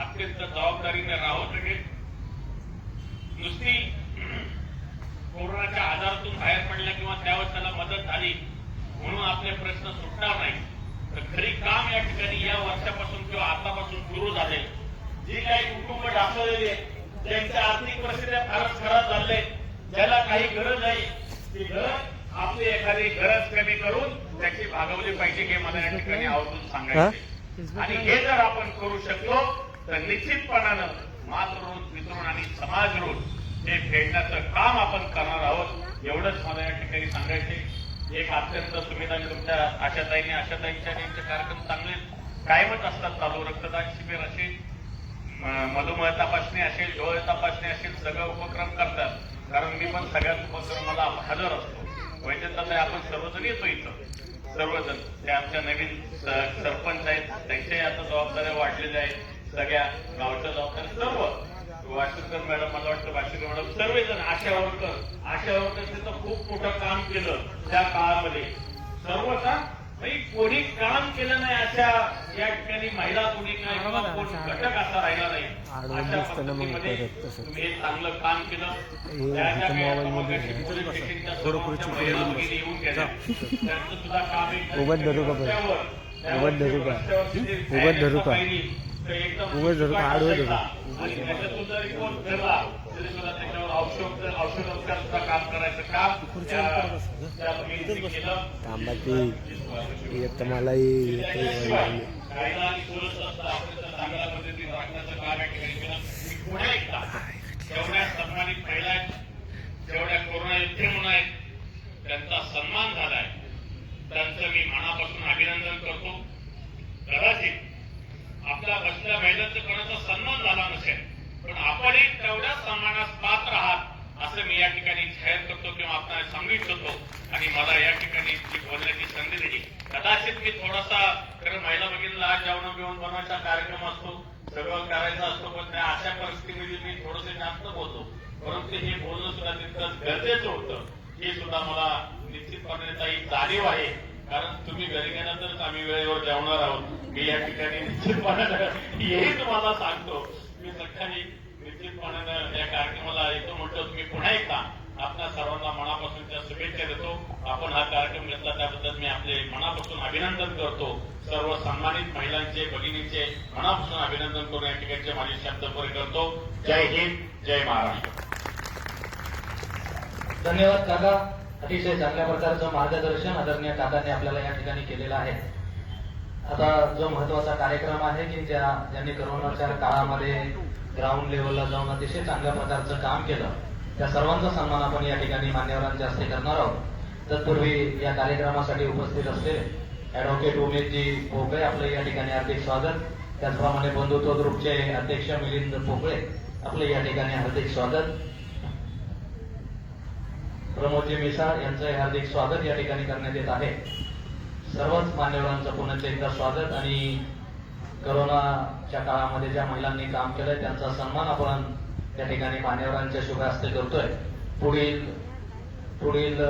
अत्यंत जबाबदारीने राहावं लागेल. नुसती कोरोनाच्या आजारातून बाहेर पडल्या किंवा त्यावर त्याला मदत झाली म्हणून आपले प्रश्न सुटणार नाही. तर खरी काम या ठिकाणी या वर्षापासून किंवा आतापासून सुरू झाले. जी काही कुटुंब ढासळलेली आहे, ज्यांच्या आर्थिक परिस्थिती फारच खराब झाले, ज्याला काही गरज आहे ती गरज आपली एखादी गरज कमी करून त्याची भागवली पाहिजे हे मला या ठिकाणी आवर्जून सांगायचे. आणि हे जर आपण करू शकलो तर निश्चितपणानं मातृ पितृ आणि समाज ऋण हे फेडण्याचं काम आपण करणार आहोत. एवढंच मला या ठिकाणी सांगायचे. एक अत्यंत सुमेधाने तुमच्या आशाताईंच्या त्यांचे कार्यक्रम चांगले कायमच असतात चालू. रक्तदान शिबिर असेल, मधुमेह तपासणी असेल, डोळे तपासणी असेल, सगळे उपक्रम करतात. कारण मी पण सगळ्याच उपक्रमाला हजर असतो. वैद्यताई आपण सर्वजण येतो इथं, सर्वजण. ते आमच्या नवीन सरपंच आहेत, त्यांच्याही आता जबाबदाऱ्या वाढलेल्या आहेत, सगळ्या गावच्या जबाबदाऱ्या सर्व. वाशीकर मॅडम, मला वाटतं वाशीकर मॅडम, सर्वजण आशा वर्कर तिथं खूप मोठं काम केलं त्या काळामध्ये. सर्व का कोणी काम केलं नाही अशा या ठिकाणी महिला कोणी नाही किंवा कोण घटक असा राहिला नाही. अशा पद्धतीमध्ये तुम्ही हे चांगलं काम केलं. त्यांचं सुद्धा काम रिपोर्ट ठरला तरी सुद्धा त्याच्यावर औषधोपचारचं काम करायचं काम त्या भगिनीने केलं. कायदा आणि सुव्यवस्था आपल्याला चांगल्या पद्धतीने राखण्याचं काम या ठिकाणी केलं. मी पुन्हा एकदा जेवढ्या सन्मानित महिला आहेत, जेवढ्या कोरोना योद्धे म्हणून आहेत, त्यांचा सन्मान झालाय, त्यांचं मी मनापासून अभिनंदन करतो. कदाचित आपल्या बसल्या महिलांचा कोणाचा सन्मान झाला नसेल, पण आपणही तेवढ्याच सन्मानास पात्र आहात असं मी या ठिकाणी जाहीर करतो किंवा आपल्याला सांगू इच्छितो. आणि मला या ठिकाणी बोलण्याची संधी दिली. कदाचित मी थोडासा कारण महिला भगिनीला आज जेवण बिवण बनवायचा कार्यक्रम असतो, सगळं करायचं असतो, पण त्या अशा परिस्थितीमध्ये मी थोडंसं जास्त बोलतो. परंतु हे बोलणं सुद्धा तितकंच गरजेचं होतं हे सुद्धा मला निश्चितपणे जाणीव आहे. कारण तुम्ही घरी गेल्यानंतरच आम्ही वेळेवर जेवणार आहोत. मी या ठिकाणी निश्चितपणे हेही तुम्हाला सांगतो. मी सगळ्यांनी निश्चितपणानं या कार्यक्रमाला येतो म्हणतो. तुम्ही पुन्हा एकदा आपल्या सर्वांना मनापासून त्या शुभेच्छा देतो. आपण हा कार्यक्रम घेतला त्याबद्दल मी आपले मनापासून अभिनंदन करतो. सर्व सन्मानित महिलांचे भगिनींचे मनापासून अभिनंदन करून या ठिकाणचे माझे शब्द पुरे करतो. जय हिंद, जय महाराष्ट्र. धन्यवाद काका. अतिशय चांगल्या प्रकारचं मार्गदर्शन आदरणीय काकांनी आपल्याला या ठिकाणी केलेलं आहे. आता जो महत्वाचा कार्यक्रम आहे की ज्यांनी करोनाच्या काळामध्ये ग्राउंड लेवलला जाऊन अतिशय चांगल्या प्रकारचं काम केलं, त्या सर्वांचा सन्मान आपण या ठिकाणी मान्यवरांच्या हस्ते करणार आहोत. तत्पूर्वी या कार्यक्रमासाठी उपस्थित असलेले ऍडव्होकेट उमेशजी पोकळे आपलं या ठिकाणी हार्दिक स्वागत. त्याचप्रमाणे बंधुत्व ग्रुपचे अध्यक्ष मिलिंद पोकळे आपलं या ठिकाणी हार्दिक स्वागत. प्रमोदजी मिसाळ यांचं हार्दिक स्वागत या ठिकाणी करण्यात येत आहे. सर्वच मान्यवरांचं पुन्हा एकदा स्वागत. आणि करोनाच्या काळामध्ये ज्या महिलांनी काम केलंय त्यांचा सन्मान आपण त्या ठिकाणी मान्यवरांच्या शुभ हस्ते करतोय. पुढील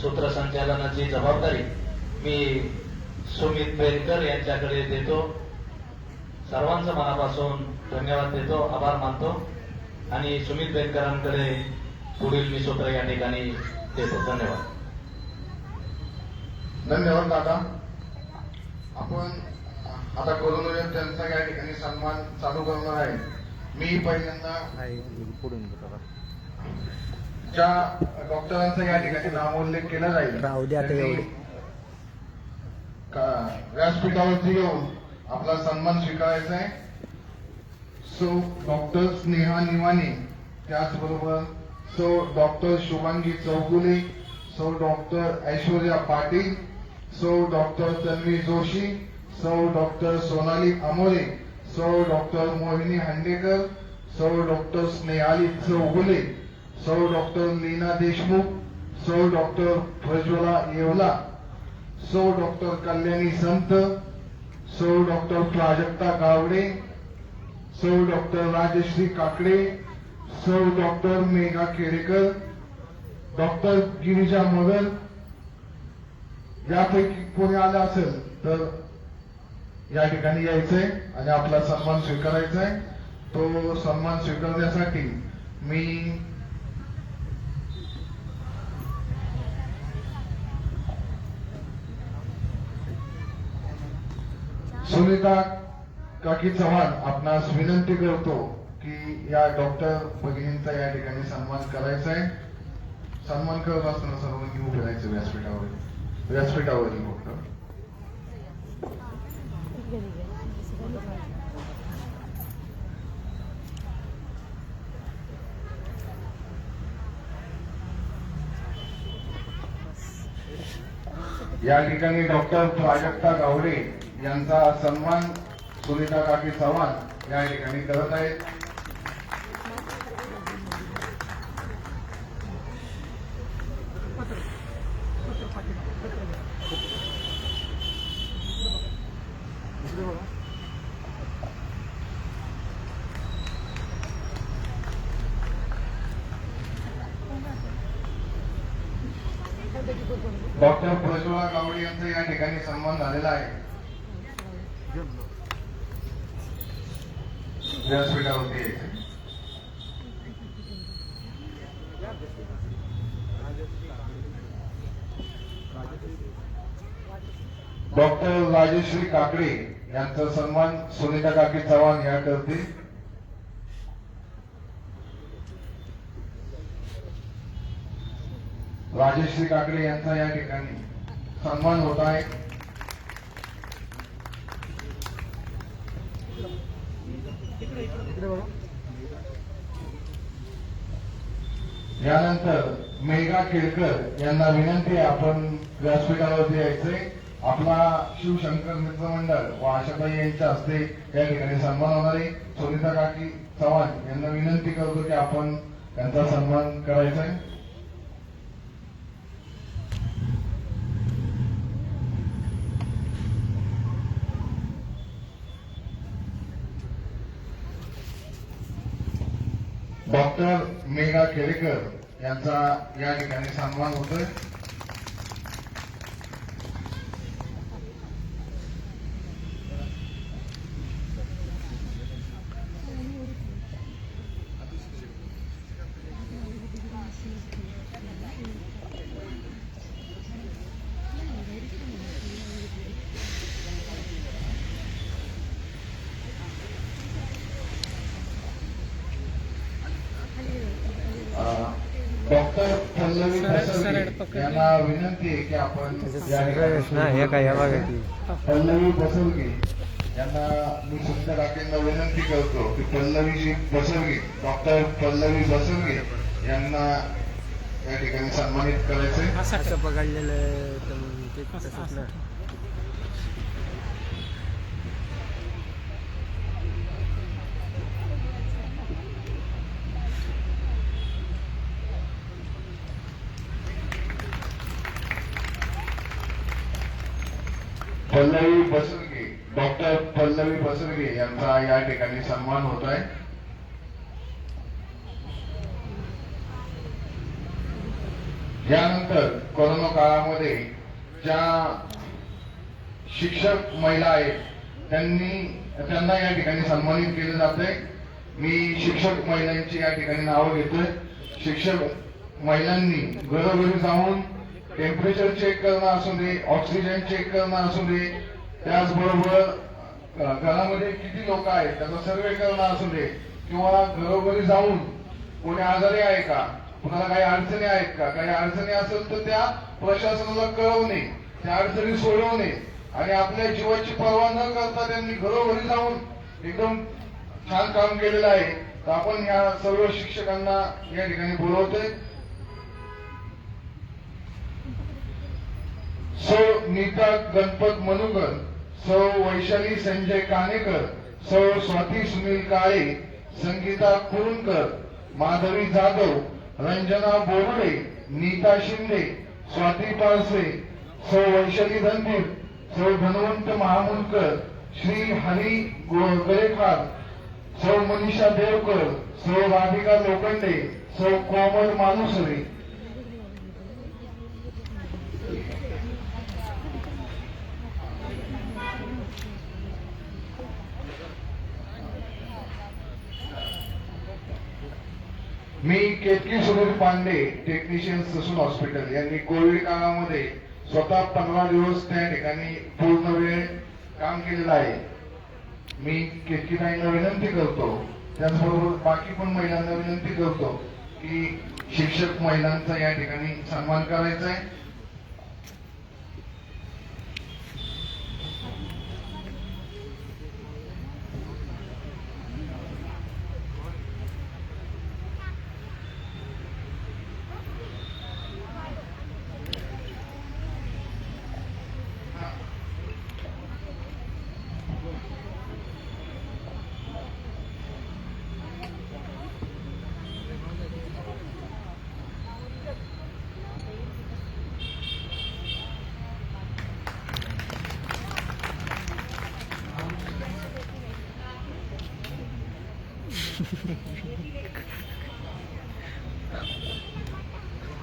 सूत्रसंचालनाची जबाबदारी मी सुमित बेनकर यांच्याकडे देतो. सर्वांचं मनापासून धन्यवाद देतो, आभार मानतो आणि सुमित बेनकरांकडे पुढील मी सूत्र या ठिकाणी देतो. धन्यवाद. धन्यवाद दादा. आपण आता कोरोना योद्ध्यांचा या ठिकाणी सन्मान चालू करणार आहे. मी पहिल्यांदा ज्या डॉक्टरांचा या ठिकाणी नामोल्लेख केला जाईल व्यासपीठावरती येऊन आपला सन्मान स्वीकारायचा आहे. सो डॉक्टर स्नेहा निवाने, त्याचबरोबर सो डॉक्टर शुभांगी चौगुले, सो डॉक्टर ऐश्वर्या पाटील, सो डॉक्टर तन्वी जोशी, सौ डॉक्टर सोनाली अमोरे, सौ डॉक्टर मोहिनी हंडेकर, सौ डॉक्टर स्नेहाली चौगुले, सौ डॉक्टर लीना देशमुख, सौ डॉक्टर प्रज्वला येवला, सौ डॉक्टर कल्याणी संत, सौ डॉक्टर प्राजक्ता गावडे, सौ डॉक्टर राजश्री काकडे, सौ डॉक्टर मेघा केळेकर, डॉक्टर गिरिजा मगर. यापैकी कोणी आलं असेल तर या ठिकाणी यायचंय आणि आपला सन्मान स्वीकारायचा आहे. तो सन्मान स्वीकारण्यासाठी मी सुनीता काकी चव्हाण आपणास विनंती करतो की या डॉक्टर भगिनींचा या ठिकाणी सन्मान करायचा आहे. सन्मान करत असताना सर्वांनी उभे राहायचं व्यासपीठावरील फक्त. या ठिकाणी डॉक्टर प्राजक्ता गावडे यांचा सन्मान सुनीता काकी चव्हाण या ठिकाणी करत आहेत. डॉक्टर प्रज्वला गावडे यांचा या ठिकाणी सन्मान झालेला आहे. व्यासपीठावरती यायचे. डॉक्टर राजश्री काकडे यांचा सन्मान सुनीता काकी चव्हाण या करतील. राजश्री काकडे यांचा या ठिकाणी सन्मान होत आहे. यानंतर मेघा केळकर यांना विनंती आहे आपण व्यासपीठावरती यायचंय. आपला शिवशंकर मित्र मंडळ व आशाताई यांच्या हस्ते या ठिकाणी सन्मान होणार आहे. सुनीता काकी चव्हाण यांना विनंती करतो की आपण त्यांचा सन्मान करायचा आहे. डॉक्टर मेघा केळकर यांचा या ठिकाणी सन्मान होतोय. डॉक्टर पल्लवी बसवगे यांना विनंती आहे की आपण या ठिकाणी पल्लवी बसवगे यांना मी सुंदर काकेंना विनंती करतो की पल्लवीजी बसवगे, डॉक्टर पल्लवी बसवगे यांना या ठिकाणी सन्मानित करायचंय. पल्लवी बसवगे, डॉक्टर पल्लवी बसवगे यांचा या ठिकाणी सन्मान होत आहे. यानंतर कोरोना काळामध्ये ज्या शिक्षक महिला आहेत त्यांना या ठिकाणी सन्मानित केलं जातंय. मी शिक्षक महिलांची या ठिकाणी नावं घेतोय. शिक्षक महिलांनी घरोघरी जाऊन टेम्परेचर चेक करणं असू दे, ऑक्सिजन चेक करणं असू दे, त्याचबरोबर घरामध्ये किती लोक आहेत त्याचा सर्वे करणं असू दे, किंवा घरोघरी जाऊन कोणी आजारी आहे का, कुणाला काही अडचणी आहेत का, काही अडचणी असेल तर त्या प्रशासनाला कळवणे, त्या अडचणी सोडवणे आणि आपल्या जीवाची पर्वा न करता त्यांनी घरोघरी जाऊन एकदम छान काम केलेलं आहे. तर आपण या सर्व शिक्षकांना या ठिकाणी बोलवतोय. सौ नीता गणपत मनुकर, सौ वैशाली संजय कानेकर, सौ स्वाती सुनील काळे, संगीता कुरुणकर, माधवी जाधव, रंजना बोरुडे, नीता शिंदे, स्वाती पारसे, सौ वैशाली धनवीर, सौ धनवंत महामुंडकर, श्री हरी गळेखार, सौ मनीषा देवकर, सौ राधिका लोखंडे, सौ कोमल मानुसरे. मी केतकी सुनील पांडे, टेक्निशियन ससून हॉस्पिटल यांनी कोविड काळामध्ये स्वतः 15 दिवस त्या ठिकाणी पूर्ण वेळ काम केलेलं आहे. मी केतकीताईंना विनंती करतो, त्याचबरोबर बाकी पण महिलांना विनंती करतो की शिक्षक महिलांचा या ठिकाणी सन्मान करायचा आहे.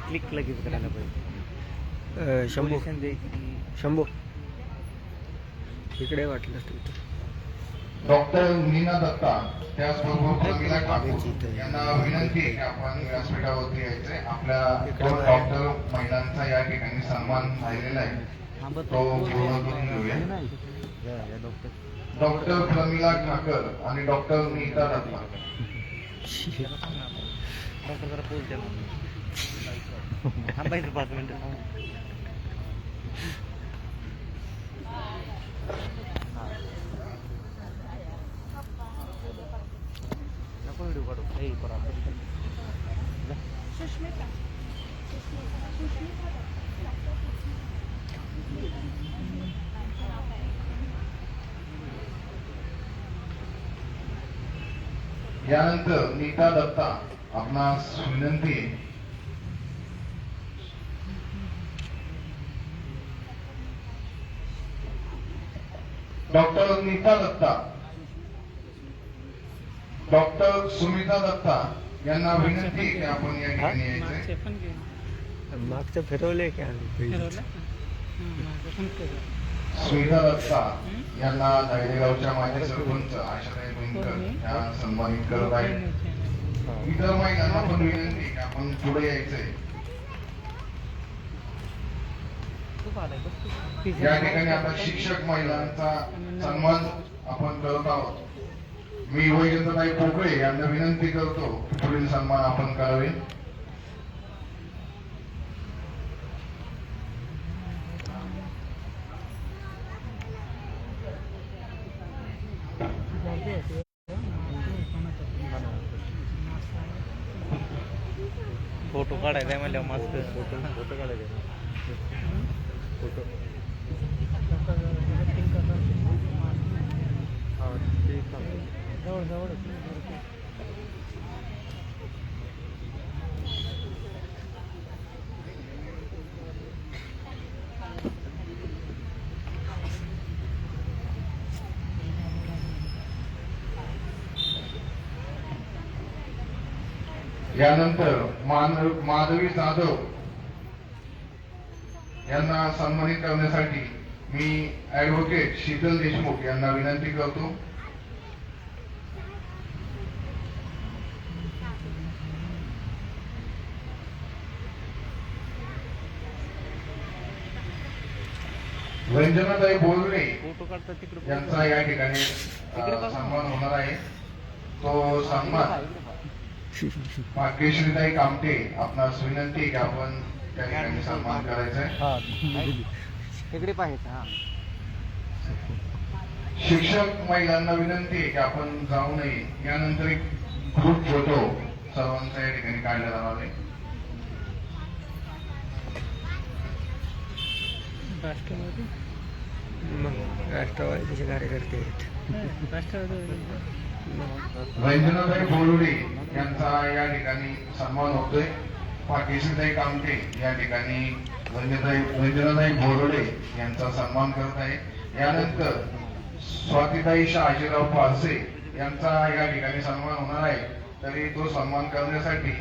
क्लिक लगेच करायला पाहिजे. शंभू इकडे वाटलं डॉक्टर नीना दत्ता, त्याचबरोबर प्रमिला ठाकूर यांना विनंती आहे की आपण व्यासपीठावरती यायचंय. आपल्या दोन डॉक्टर महिलांचा या ठिकाणी सन्मान झालेला आहे, तो पूर्ण करून घेऊया. डॉक्टर प्रमिला ठाकर आणि डॉक्टर नीता दत्ता. थांबायचं 5 मिनिटं. नको व्हिडिओ काढू. हे करा. यानंतर नीता दत्ता, आपणास विनंती आहे. डॉक्टर नीता दत्ता, डॉक्टर सुमिता दत्ता यांना विनंती आहे की आपण या ठिकाणी यायचंय. मागचं फिरवलंय का? सुमिता दत्ता यांना धायरेगावच्या माजी सरपंच आशाताई बेनकर या सन्मानित करत आहेत. इतर महिलांना पण विनंती आहे की आपण पुढे यायचंय. या ठिकाणी आता शिक्षक महिलांचा सन्मान आपण करत आहोत. मी वैजंताताई पोकळे यांना विनंती करतो की पुढील सन्मान आपण करावे. काढायचा आहे म्हणल्यावर मस्त फोटो काढायचा फोटो जवळ यानंतर माधवी जाधव यांना सन्मानित करण्यासाठी मी ऍडव्होकेट शीतल देशमुख यांना विनंती करतो. रंजनाताई बोलणे फोटो काढतात तिकडे यांचा या ठिकाणी सन्मान होणार आहे. तो सन्मान भाग्यश्रीताई कामटे आपणास विनंती आहे की आपण त्या ठिकाणी सन्मान करायचा आहे. हा तिकडे पाहायचं हा शिक्षक महिलांना विनंती आहे की आपण जाऊ नये. यानंतर एक ग्रुप फोटो सर्वांचा या ठिकाणी काढला जाणार आहे. राष्ट्रवादी मग राष्ट्रवादीचे कार्यकर्ते आहेत राष्ट्रवादी रंजनाताई बोरुडे यांचा या ठिकाणी सन्मान होतोय. भाग्यश्रीताई कामटे या ठिकाणी रंजनाताई बोरुडे यांचा सन्मान करत आहे. यानंतर स्वातीताई शहाजीराव पारसे यांचा या ठिकाणी सन्मान होणार आहे. तरी तो सन्मान करण्यासाठी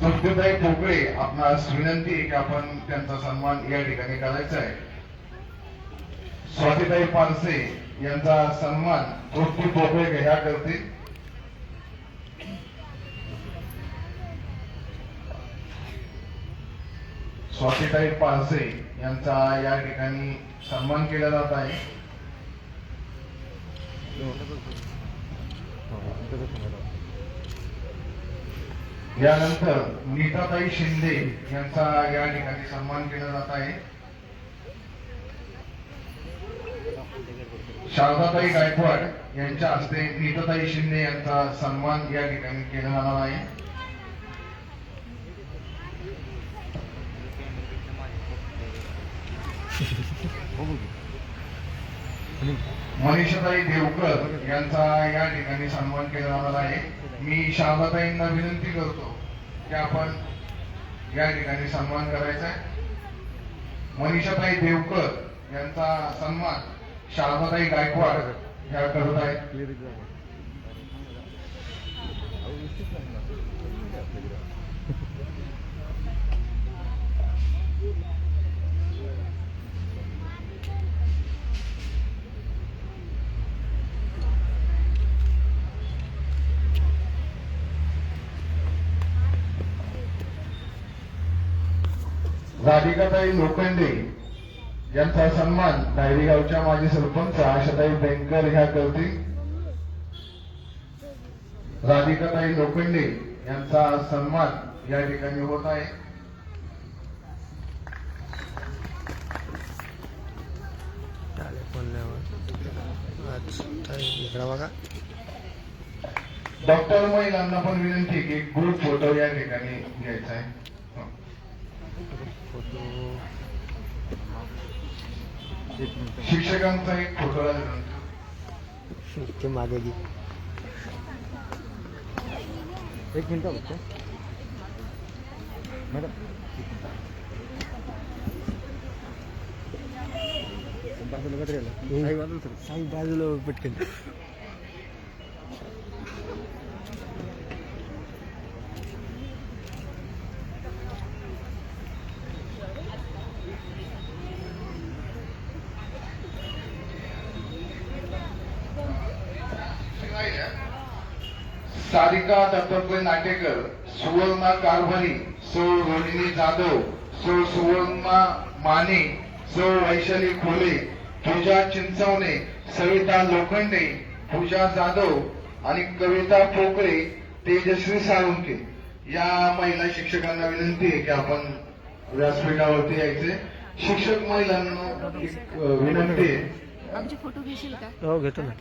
तृप्तीताई पोकळे आपणास विनंती आहे की आपण त्यांचा सन्मान या ठिकाणी करायचा आहे. स्वातीताई पारसे यांचा सन्मान तृप्ती पोकळे ह्या करतील. स्वातीताई पारसे यांचा या ठिकाणी सन्मान केला जात आहे. यानंतर नीताताई शिंदे यांचा या ठिकाणी सन्मान केला जात आहे. शारदाताई गायकवाड यांच्या हस्ते नीताताई शिंदे यांचा सन्मान या ठिकाणी केला जाणार आहे. मनीषाताई देवकर यांचा या ठिकाणी सन्मान केला जाणार आहे. मी शारदाताईंना विनंती करतो की आपण या ठिकाणी सन्मान करायचा आहे. मनीषाताई देवकर यांचा सन्मान शारदाताई गायकवाड ह्या करत आहेत. राधिकाताई लोखंडे यांचा सन्मान डायरी गावच्या माजी सरपंच आशाताई बेनकर ह्या करतील. राधिकाताई लोखंडे यांचा सन्मान या ठिकाणी होत आहे. डॉक्टर महिलांना पण विनंती की ग्रुप फोटो या ठिकाणी घ्यायचा आहे. शिक्षकांचा एक फोटो ते मागे घे एक मिनिट बघतो मॅडम साई बाजूला पटकन सारिका दत्तात्रय नाटेकर, सुवर्णा कारभारी, सौ रोहिणी जाधव, सौ सुवर्णा माने, सौ वैशाली खोले, पूजा चिंचवणे, सविता लोखंडे, पूजा जाधव आणि कविता पोकळे, तेजश्री साळुंके या महिला शिक्षकांना विनंती आहे की आपण व्यासपीठावरती यायचे. शिक्षक महिलांना विनंती आहे. आमचे फोटो घेशील का? हो घेतो ना.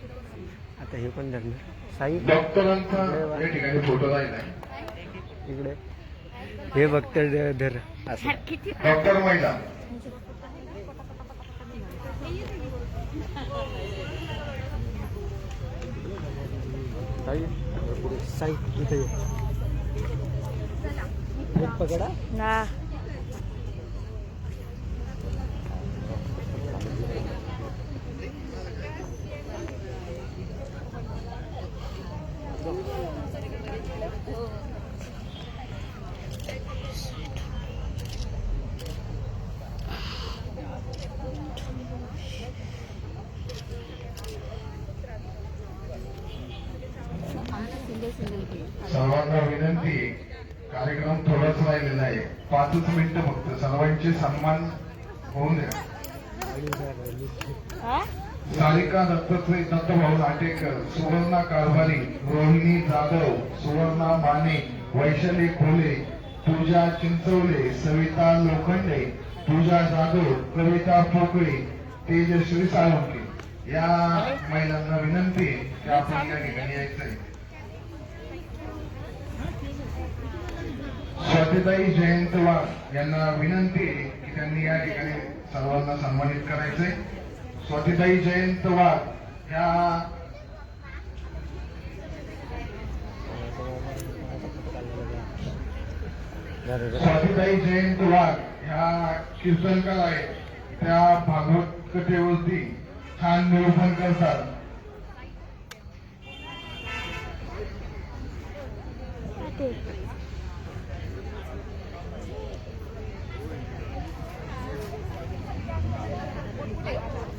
आता हे पण धरणार साई डॉक्टरांचा या ठिकाणी फोटो राहिला आहे. इकडे हे बघते धर असं. डॉक्टर महिला साई साई इथे ये. एक पकडा सर्वांना विनंती आहे, कार्यक्रम थोडाच राहिलेला आहे, 5च मिनिटं फक्त. सर्वांचे सन्मान होऊन द्या. सारिका दत्तभाऊ नाटेकर, सुवर्णा कारभारी, रोहिणी जाधव, सुवर्णा माने, वैशाली खोले, पूजा चिंचवले, सविता लोखंडे, पूजा जाधव, कविता पोकळे, तेजश्री साळुंके या महिलांना विनंती आहे की आपण या ठिकाणी यायचंय. स्वातीताई जयंत वाघ यांना विनंती आहे की त्यांनी या ठिकाणी सर्वांना सन्मानित करायचंय. स्वातीताई जयंत वाघ ह्या स्वातीताई जयंत वाघ ह्या कीर्तनकार आहेत. त्या भागवत कथेवरती छान निरूपण करतात.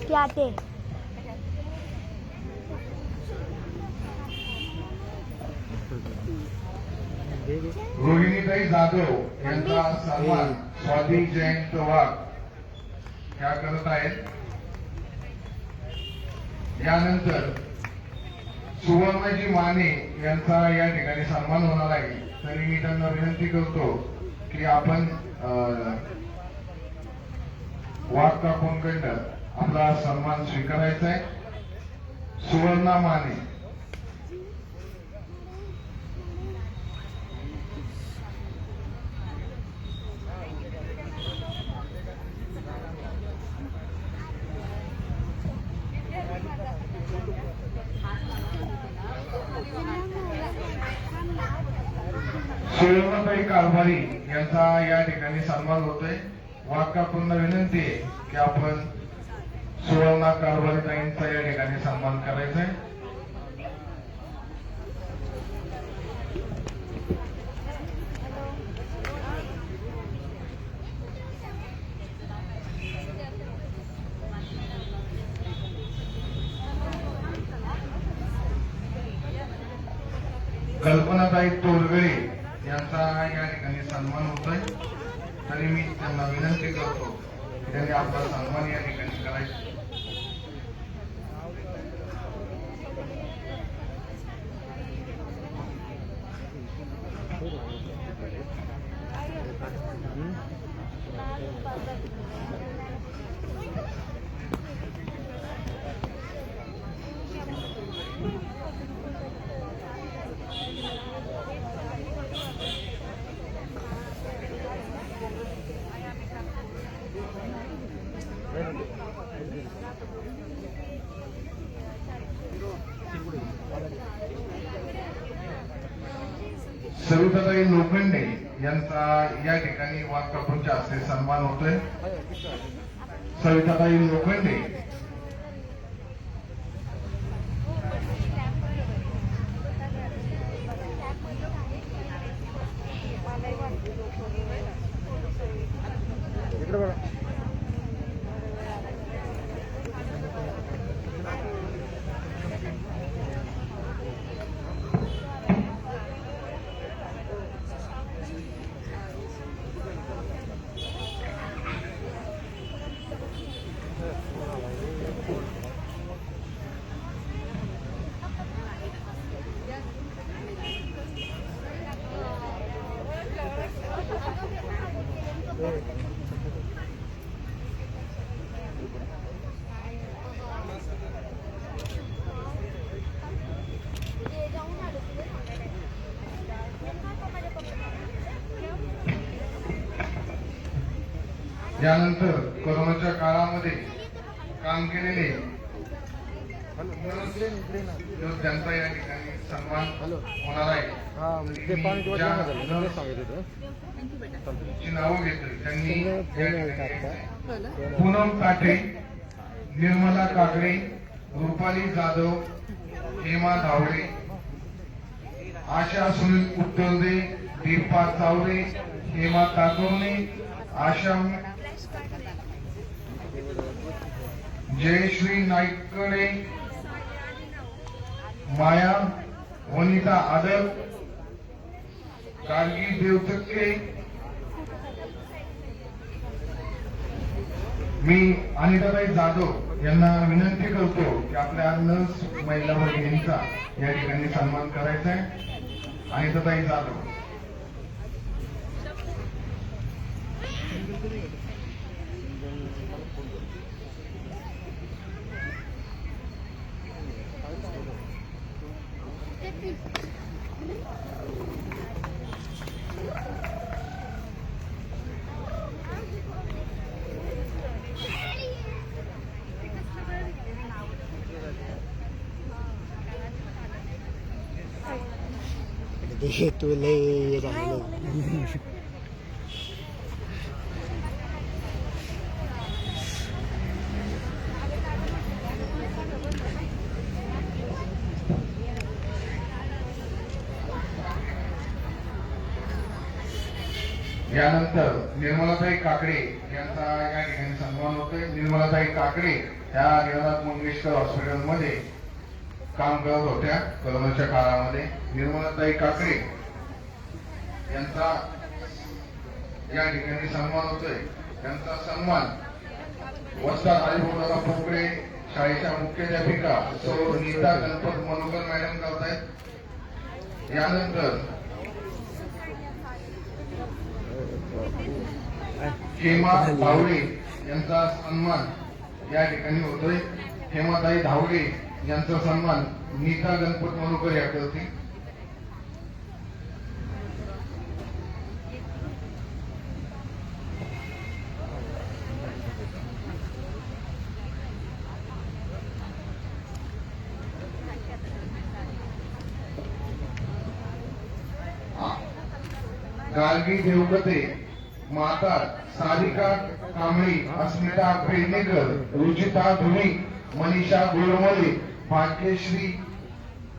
क्या ते रोहिणीताई जाधव यांचा सन्मान स्वाती जयंत वाघ ह्या करत आहेत. यानंतर सुवर्णाजी माने यांचा या ठिकाणी सन्मान होणार आहे. तरी मी त्यांना विनंती करतो की आपण वाघ काकूंकडनं आपला सन्मान स्वीकारायचा आहे. सुवर्णा माने सुवर्णाताई कारभारी यांचा या ठिकाणी सन्मान होतोय. वाघ काकूंना विनंती आहे की आपण सुवर्णा कारभारी ताईंचा या ठिकाणी सन्मान करायचा आहे. कल्पनाताई तोरगळे यांचा या ठिकाणी सन्मान होतोय. तरी मी त्यांना विनंती करतो की त्यांनी आपला सन्मान या ठिकाणी करायचा. सविताताई लोखंडे यांचा या ठिकाणी वाघ काकूंच्या हस्ते सन्मान होतोय. सविताताई लोखंडे इकडे बघा. यानंतर कोरोनाच्या काळामध्ये काम केलेले त्यांचा या ठिकाणी सन्मान होणार आहे. ची नावं घेतली त्यांनी पूनम काटे, निर्मला काकडे, रुपाली जाधव, हेमा धावडे, आशा सुनील उत्तरदे, दीपा चावडे, हेमा काकोरणे, आशा जयश्री नाईकडे, माया वनिता आदर, गार्गी देवचक्के. मी अनिताताई जाधव यांना विनंती करतो की आपल्या नर्स महिला भगिनींचा या ठिकाणी सन्मान करायचा आहे. अनिताताई जाधव. तू लय चांगलं. यानंतर निर्मलाताई काकडे यांचा या ठिकाणी सन्मान होतोय. निर्मलाताई काकडे या निळनाथ मंगेशकर हॉस्पिटलमध्ये काम करत होत्या कोरोनाच्या काळामध्ये. निर्मलाताई काकडे यांचा या ठिकाणी सन्मान होतोय. त्यांचा सन्मान वस्ताद हरिभाऊदादा पोकळे शाळेच्या मुख्याध्यापिका सौ नीता गणपत मनोकर मॅडम करतायत. यानंतर हेमा धावडे यांचा सन्मान या ठिकाणी होतोय. हेमाताई धावडे यांचा सन्मान नीता गणपत मनोकर या करतील. गार्गी देवकते, माता सारिका कांबळी, अस्मिता पेडणेकर, रुचिता धुरी, मनीषा गोरमले, भाग्यश्री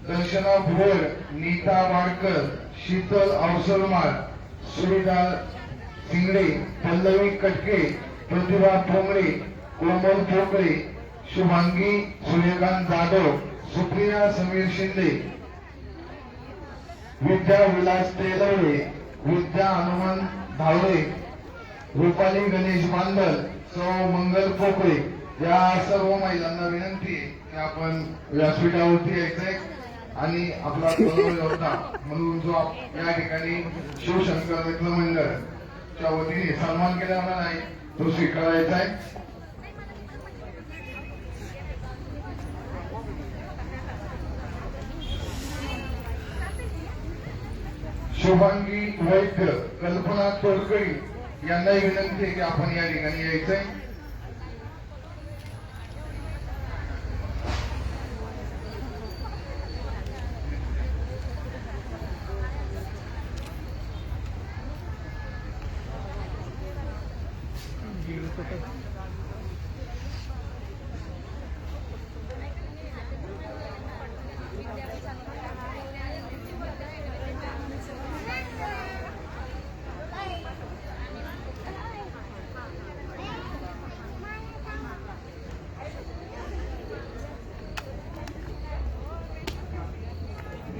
दर्शना भुवर, नीता वाडकर, शीतल अवसरमार, सुरेदा सिंगडे, पल्लवी कटके, प्रतिभा पोंगळे, कोमल पोकळे, शुभांगी सूर्यकांत जाधव, सुप्रिया समीर शिंदे, विद्या विलास तेलवडे, विद्या हनुमान धावडे, रुपाली गणेश बांदल, सौ मंगल पोकळे. या सर्व महिलांना विनंती आहे की आपण व्यासपीठावरती यायचंय आणि आपला कोरोना योद्धा म्हणून जो या ठिकाणी शिवशंकर मित्र मंडळच्या वतीने सन्मान केला नाही तो स्वीकारायचा आहे. शुभांगी वैद्य, कल्पना तोडकरी यांनाही विनंती आहे की आपण या ठिकाणी यायचंय.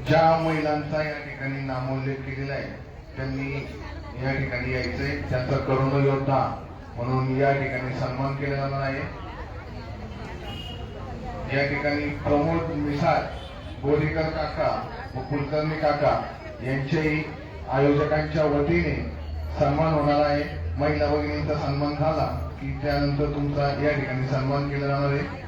ज्या महिलांचा या ठिकाणी नामोल्लेख केलेला आहे त्यांनी या ठिकाणी यायचंय. त्यांचा करोना योद्धा म्हणून या ठिकाणी सन्मान केला जाणार आहे. या ठिकाणी प्रमोद मिसाळ, गोरेकर काका व कुलकर्णी काका यांच्याही आयोजकांच्या वतीने सन्मान होणार आहे. महिला भगिनींचा सन्मान झाला की त्यानंतर तुमचा या ठिकाणी सन्मान केला जाणार आहे.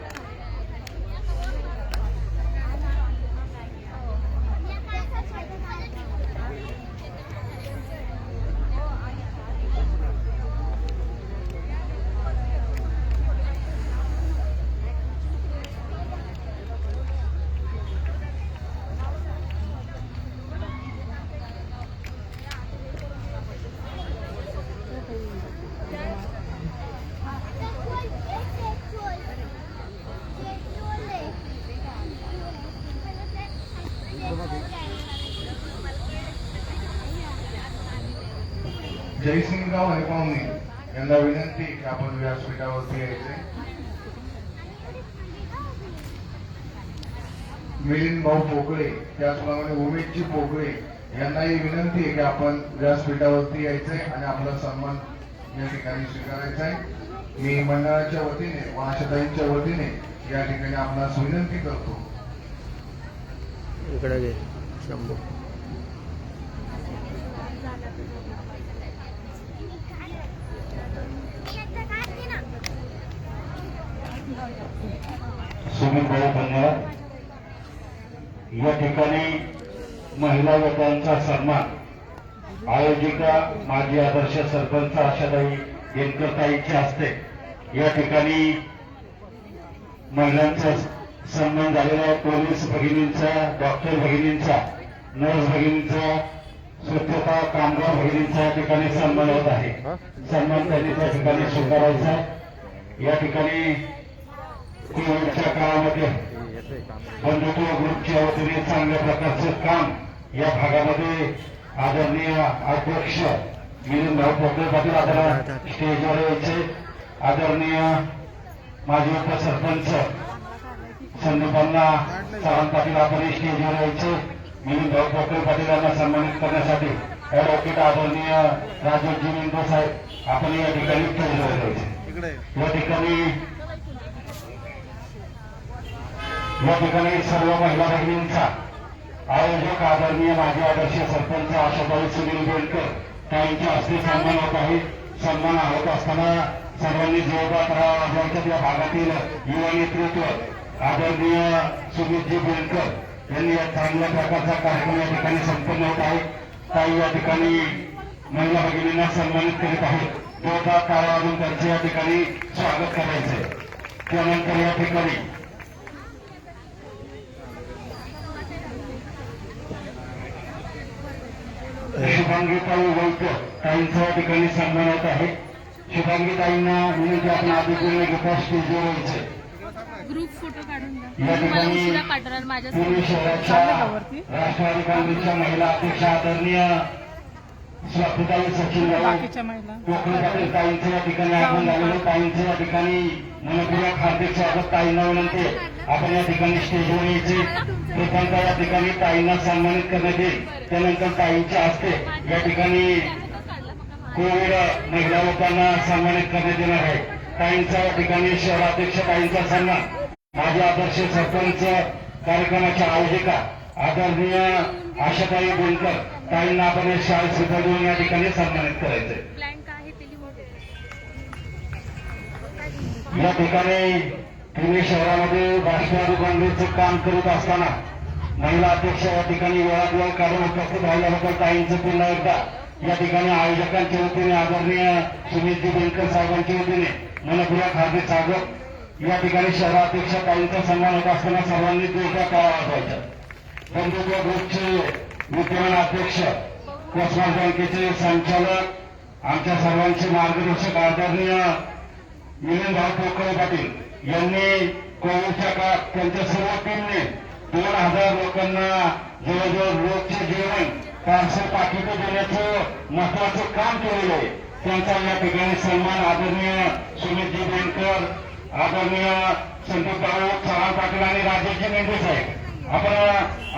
जयसिंगराव हरिपावनी यांना विनंती की आपण व्यासपीठावरती यायचे. मिलिंद भाऊ पोकळे, त्याचप्रमाणे उमेशजी पोकळे यांनाही विनंती आहे की आपण व्यासपीठावरती यायचंय आणि आपला सन्मान या ठिकाणी स्वीकारायचा आहे. मी मंडळाच्या वतीने व आशाताईंच्या वतीने या ठिकाणी आपणास विनंती करतो. इकडे घे शंभू. सुमित भाऊ धन्यवाद. या ठिकाणी महिला गटांचा सन्मान आयोजिका माजी आदर्श सरपंच आशाताई बेनकरताईंच्या हस्ते या ठिकाणी महिलांचा सन्मान झालेला आहे. पोलीस भगिनींचा, डॉक्टर भगिनींचा, नर्स भगिनींचा, स्वच्छता कामगार भगिनींचा या ठिकाणी सन्मान होत आहे. सन्मान त्यांनी त्या ठिकाणी स्वीकारायचा आहे. या ठिकाणी कोविडच्या काळामध्ये बंधुत्व ग्रुपच्या वतीने चांगल्या प्रकारचं काम या भागामध्ये आदरणीय अध्यक्ष मिलिंद भाऊ पोकळे पाटील आपल्याला स्टेजवर यायचे. आदरणीय माजी उपसरपंच संदीपांना चव्हाण पाटील आपण स्टेजवर यायचे. मिलिंद भाऊ पोकळे पाटील यांना सन्मानित करण्यासाठी ऍडव्होकेट आदरणीय राजेशजी मेंढे साहेब आपण या ठिकाणी स्टेजवर यायचे. या ठिकाणी सर्व महिला भगिनींचा आयोजक आदरणीय माजी आदर्श सरपंच आशाताई सुनील बेनकर त्यांच्या हस्ते सन्मान होत आहे. सन्मान होत असताना सर्वांनी जोरदार वाजवायच्या या भागातील युवा नेतृत्व आदरणीय सुमितजी बेनकर यांनी या चांगल्या प्रकारचा कार्यक्रम या ठिकाणी संपन्न होत आहे. काही या ठिकाणी महिला भगिनींना सन्मानित करीत आहेत. जोरदार टाळ्या वाजवून त्यांचे या ठिकाणी स्वागत करायचे. त्यानंतर या ठिकाणी शुभांगीताई वैद्य ताईंचा या ठिकाणी सन्मान होत आहे. शुभांगीताईंना विनंती आपण आदित्य घेता स्टेजवर यायचे. ग्रुप फोटो काढून द्या. या मला ठिकाणी उशिरा पाठवणार माझ्या पुणे शहराच्या राष्ट्रवादी काँग्रेसच्या महिला अध्यक्ष आदरणीय स्वातीताई सचिन पोकळे पाटील ताईंचं या ठिकाणी आगमन झालेलं. ताईंचं या ठिकाणी मनपूर्वक हार्दिक स्वागत. ताईंना विनंती आपण या ठिकाणी स्टेजवर यायचे. प्रथमतः या ठिकाणी ताईंना सन्मानित करण्यात येईल. त्यानंतर ताईंच्या हस्ते या ठिकाणी कोविड महिला लोकांना सन्मानित करण्यात येणार आहे. ताईंचा या ठिकाणी शहराध्यक्ष ताईंचा सन्मान माजी आदर्श सरपंच कार्यक्रमाच्या आयोजिका आदरणीय आशाताई बेनकर ताईंना आपण शाळेत सुद्धा देऊन या ठिकाणी सन्मानित करायचंय. या ठिकाणी पुणे शहरामध्ये राष्ट्रवादी काँग्रेसचं काम करत असताना महिला अध्यक्ष या ठिकाणी वेळात वेळ काढून उपस्थित राहिल्याबद्दल ताईंचं पुन्हा एकदा या ठिकाणी आयोजकांच्या वतीने आदरणीय सुमितजी बेनकर साहेबांच्या वतीने मनपूर्वक हार्दिक स्वागत. या ठिकाणी शहराध्यक्ष ताईंचा सन्मान होत असताना सर्वांनी जोरदार टाळ्या वाजवायच्या. बंधुत्व ग्रुपचे विद्यमान अध्यक्ष, कोस्मास बँकेचे संचालक, आमच्या सर्वांचे मार्गदर्शक आदरणीय मिलिंद भाऊ पोकळे पाटील यांनी कोविडच्या काळात त्यांच्या सर्व टीमने 2000 लोकांना जवळजवळ रोजचे जेवण पार्सल पाकिट देण्याचं महत्वाचं काम केलेलं आहे. त्यांचा या ठिकाणी सन्मान आदरणीय सुमितजी बेनकर, आदरणीय संदीप भाऊ चव्हाण पाटील आणि राजेशजी मेंढे साहेब आपण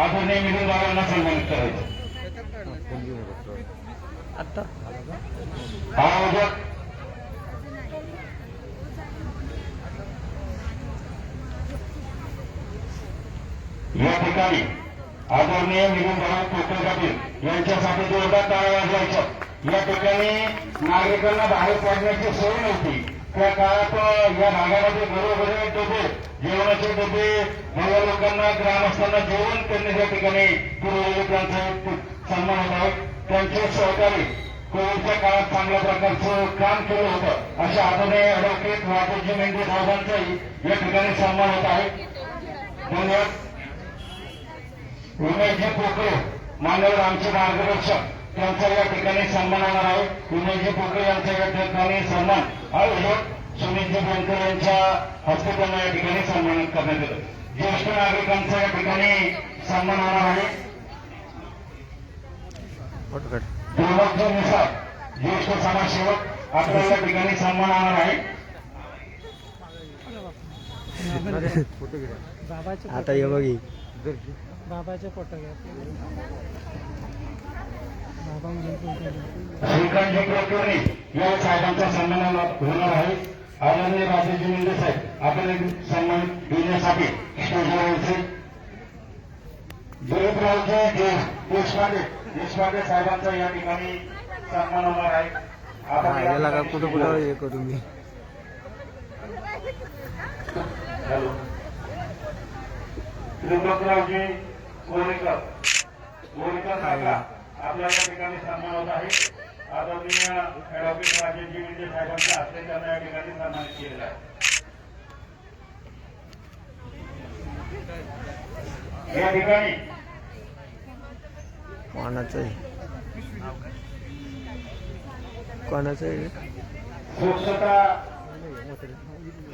आदरणीय मिलिंद भाऊ यांना सन्मानित करायचं. आयोजक या ठिकाणी आदरणीय मिलिंद भाऊ पोकळे पाटील यांच्यासाठी जोरदार टाळ्या वाजवायच्या. या ठिकाणी नागरिकांना बाहेर पडण्याची सोय नव्हती. त्या काळात या भागामध्ये घरोघरी डबे, जेवणाचे डबे, महिला लोकांना ग्रामस्थांना जेवण त्यांनी या ठिकाणी पुरवलेले त्यांचा सन्मान होत आहे. त्यांचे सहकारी कोविडच्या काळात चांगल्या प्रकारचं काम केलं होतं अशा आदरणीय ऍडव्होकेट राजेशजी मेंढे साहेबांचाही या ठिकाणी सन्मान होत आहे. धन्यवाद. उमेशजी पोकळे मान्यवर आमचे मार्गदर्शक त्यांचा या ठिकाणी सन्मान होणार आहे. उमेशजी पोकळे यांचा या ठिकाणी सन्मान आयोजक सुमितजी बेनकर यांच्या हस्ते त्यांना या ठिकाणी सन्मानित करण्यात येतं. ज्येष्ठ नागरिकांचा या ठिकाणी सन्मान होणार आहे. दौलतजी निसार ज्येष्ठ समाजसेवक आपल्याला या ठिकाणी सन्मानावर आहे. आता ये बघ बाबाचे फोटो घ्या. श्रीकांतजी कुलकर्णी या साहेबांचा सन्मान होणार आहे. आदरणीय राजेश मुंडे साहेब आपण एक सन्मान देण्यासाठी स्टेजवर यायचे. दिलीपरावजी देशपांडे साहेबांचा या ठिकाणी सन्मान होणार आहे. आपण याला का कुठं कुठं हे करू मी हॅलो त्रिलोकरावजी गोरेकर काका आपल्या या ठिकाणी सन्मान होत आहे. आदरणीय ऍडव्होकेट राजेशजी मुंडे साहेबांच्या हस्ते त्यांना या ठिकाणी सन्मानित केलेला आहे. या ठिकाणी कोणाचं आहे स्वच्छता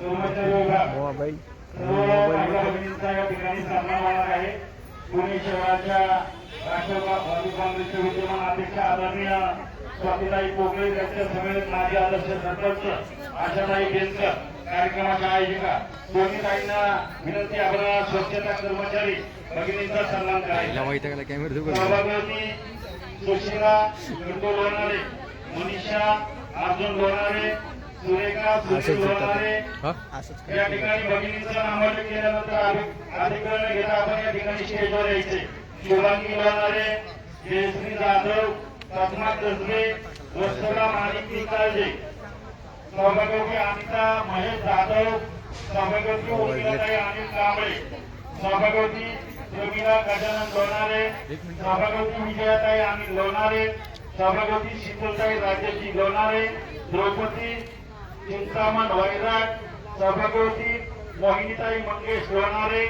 कर्मचारी विभाग मोबाईल सर्व महिला भगिनींचा या ठिकाणी सन्मान होणार आहे. पुणे शहराच्या राष्ट्रवादी काँग्रेसचे विद्यमान अध्यक्ष आदरणीय स्वातीताई पोगळे यांच्या समेत माजी आदर्श सरपंच आशाताई बेनकर कार्यक्रमाच्या आयोजिका दोन्हीताईंना विनंती आपण स्वच्छता कर्मचारी भगिनींचा सन्मान करायचा. सहभागी सुशिला विंडो लोणारे, मनीषा अर्जुन लोणारे, सुरेखा सुशील लोणारे या ठिकाणी भगिनींचा नामोल्लेख केल्यानंतर अधिकरण घेता आपण या ठिकाणी स्टेजवर यायचे. शुभांगी लोणारे, जयश्री जाधव, पद्मा कसबे, वत्सला माणिक निकाळजे, सौभाग्यवती अनिता महेश जाधव, सौभाग्यवती उर्मिलाताई अनिल कांबळे, सौभाग्यवती प्रमिला गजानन लोणारे, सौभाग्यवती विजयाताई अनिल लोणारे, सौभाग्यवती शीतलताई राजेशजी लोणारे, द्रौपदी चिंतामण वैराट, सौभाग्यवती मोहिनीताई मंगेश लोणारे,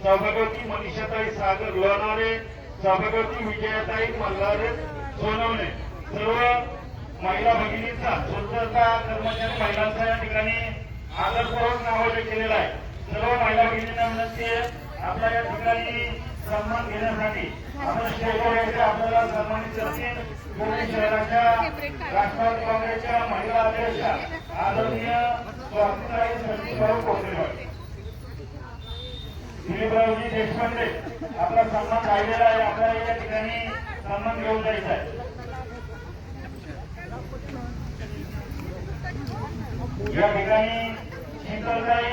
सौभाग्यवती मनीषाताई सागर लोणारे, सौभाग्यवती विजयाताई मल्हारे सोनवणे. सर्व महिला भगिनींचा स्वच्छता कर्मचारी महिलांचा या ठिकाणी आदरपूर्वक नामोल्लेख केलेला आहे. सर्व महिला भगिनींना विनंती आहे आपल्या या ठिकाणी सन्मान घेण्यासाठी आपण स्टेजवर यायचे. आपल्याला सन्मानित करतील पुणे शहराच्या राष्ट्रवादी काँग्रेसच्या महिला अध्यक्ष आदरणीय स्वातीताई संदीपराव कोकरेवाड. दिलीपरावजी देशपांडे आपला सन्मान राहिलेला आहे. आपल्याला या ठिकाणी सन्मान घेऊन जायचा आहे. या ठिकाणी शीतलताई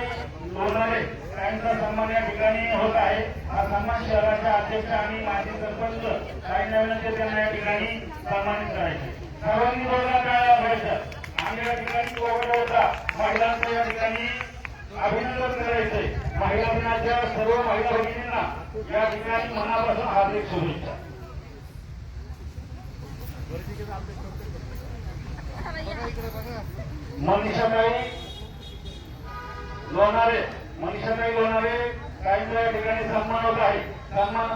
लोणारे यांचा सन्मान या ठिकाणी होत आहे. हा सन्मान शहराच्या अध्यक्ष आणि माजी सरपंच काही विनंती त्यांना या ठिकाणी सन्मानित करायचे. सर्वांनी जोरदार टाळ्या वाजवायच्या आणि या ठिकाणी कोविड होता महिलांचं या ठिकाणी अभिनंदन करायचंय. महिला दिनाच्या सर्व महिला भगिनींना या ठिकाणी मनापासून हार्दिक शुभेच्छा. मनीषाताई लोणारे काहींचा या ठिकाणी सन्मान होत आहे. सन्मान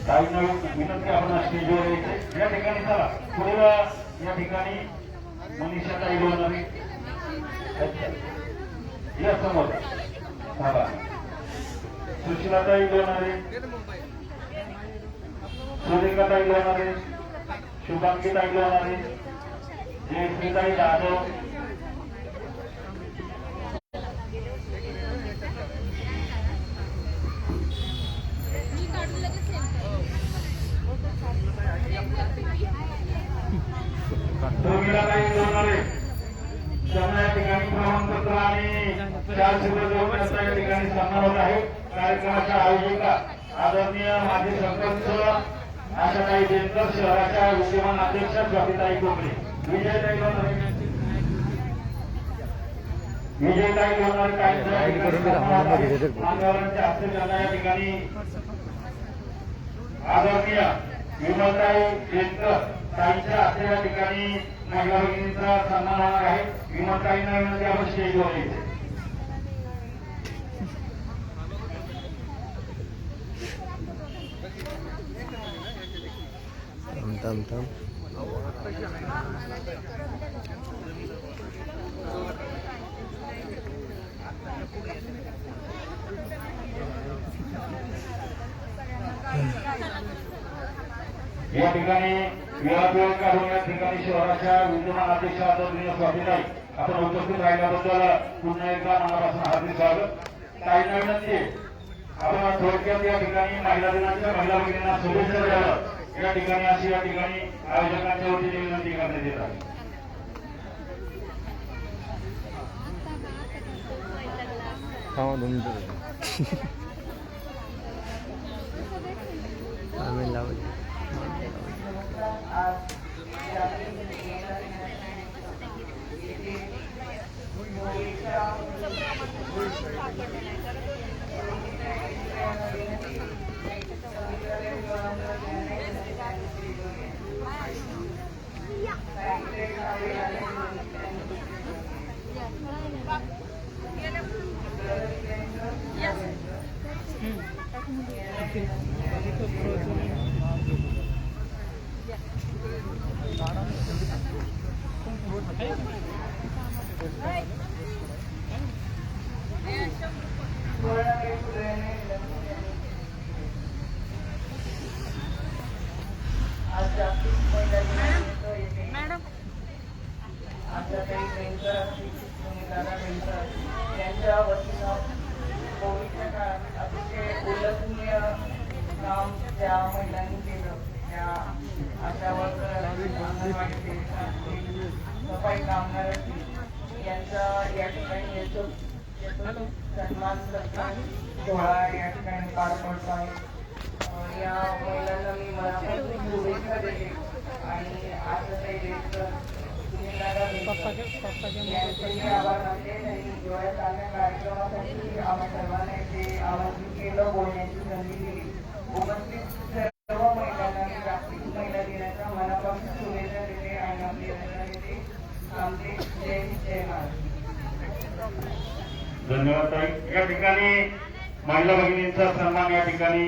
काहींना विनंती आपण स्टेजवर यायचे. या ठिकाणी चला पुढे या ठिकाणी मनीषाताई लोणारे या समोर चला, सुशीलाताई लोणारे, सुरेखाताई लोणारे, शुभांगीताई लोणारे, जयश्रीताई जाधव, प्रमिलाताई लोणारे त्यांना या ठिकाणी प्रमाणपत्र आणि 4 शुभेच्छा या ठिकाणी सन्मान होत आहे. कार्यक्रमाच्या आयोजिका आदरणीय माजी सरपंच आशाताई बेनकर, शहराच्या विद्यमान अध्यक्ष स्वातीताई पोगळे, विजयताई लोणारे मान्यवरांच्या हस्ते त्यांना या ठिकाणी आदरणीय विमलताई बेनकर ताईंच्या हस्ते या ठिकाणी महिला भगिनींचा सन्मान होणार आहे. विमलताईंना विनंती आपण स्टेजवर यायचे. या ठिकाणी वेळात वेळ काढून या ठिकाणी शहराच्या विद्यमान अध्यक्ष आदरणीय स्वामीताई आपण उपस्थित राहिल्याबद्दल पुन्हा एकदा मनापासून हार्दिक स्वागत. ताईंना विनंती आहे, आपण थोडक्यात या ठिकाणी महिला दिनाच्या महिला भगिनींना शुभेच्छा द्याव्या या ठिकाणी अशी या ठिकाणी आयोजकांच्या वतीने विनंती करण्यात येत आहे. आम्ही लावली. मॅडम त्यांच्या वतीनं कोविडच्या काळात अतिशय उल्लेखनीय काम त्या महिलांनी केलं. त्या आशा वर्कर असतील, अंगणवाडी सेविका असतील, सफाई कामगार असतील, यांचा या ठिकाणी सन्मान सत्कार सोहळा या ठिकाणी पार पडतो आहे. या महिलांना मी मनापासून शुभेच्छा देते आणि आजही यांचेही आभार मानते. त्यांनी डोळ्यात आल्या कार्यक्रमासाठी आम्हा सर्वांना इथे आमंत्रित केलं, बोलण्याची संधी दिली. उपस्थित सर्व महिलांना मी जागतिक महिला दिनाच्या मनापासून शुभेच्छा देते आणि आपली रचना देते. आमचे जय जय महाराज. धन्यवाद ताई. या ठिकाणी महिला भगिनींचा सन्मान या ठिकाणी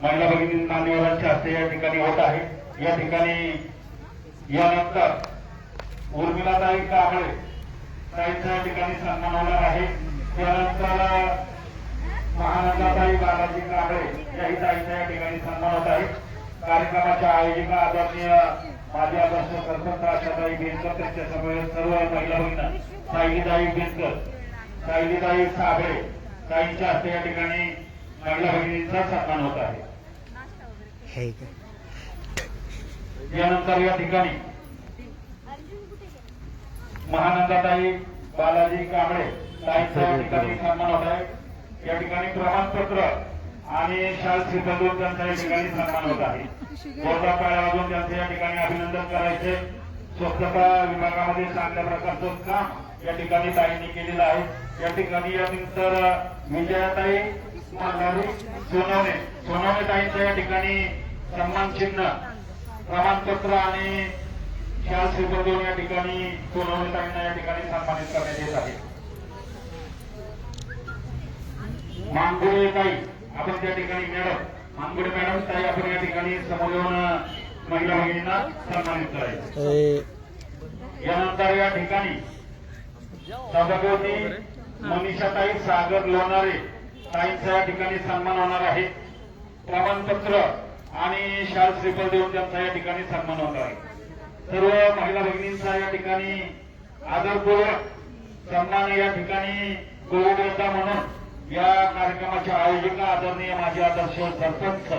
महिला भगिनी मान्यवरांच्या हस्ते या ठिकाणी होत आहे. या ठिकाणी यानंतर उर्मिलाताई कांबळे ताईंचा या ठिकाणी सन्मान होणार आहे. त्यानंतर महानंदाताई बालाजी कांबळे याही ताईंचा या ठिकाणी सन्मान होत आहे. कार्यक्रमाच्या आयोजिका आदरणीय माजी आदर्श सरपंच आशाताई बेनकर त्यांच्या समवेत सर्व महिला भगिनी सायलीताई बेनकर, सायलीताई साबळे ताईंच्या हस्ते या ठिकाणी महिला भगिनींचा सन्मान होत आहे. यानंतर या ठिकाणी महानंदाताई बालाजी कांबळे ताईंचा या ठिकाणी सन्मान होत आहे. या ठिकाणी प्रमाणपत्र आणि शाल श्रीफल त्यांचा या ठिकाणी सन्मान होत आहे. जोरदार टाळ्या वाजवून त्यांचे या ठिकाणी अभिनंदन करायचे. स्वच्छता विभागामध्ये चांगल्या प्रकारचं काम या ठिकाणी ताईंनी केलेलं आहे. या ठिकाणी यानंतर विजयाताई माघारी सोनवणे ताईंच्या या ठिकाणी सन्मान चिन्ह, प्रमाणपत्र आणि शाल श्रीफल देऊन या ठिकाणी सोनवणे ताईंना या ठिकाणी सन्मानित करण्यात येत आहे. मानगुडे ताई आपण त्या ठिकाणी मानगुडे मॅडम ताई आपण या ठिकाणी समोर येऊन महिला भगिनींना सन्मानित करायचं. यानंतर या ठिकाणी सभापती मनीषाताई सागर लोणारे ताईंचा या ठिकाणी सन्मान होणार आहे. प्रमाणपत्र आणि शाल श्रीफल देऊन त्यांचा या ठिकाणी सन्मान होणार आहे. सर्व महिला भगिनींचा या ठिकाणी आदरपूर्वक सन्मान या ठिकाणी कोविड योद्धा म्हणून या कार्यक्रमाच्या आयोजिका आदरणीय माजी आदर्श सरपंच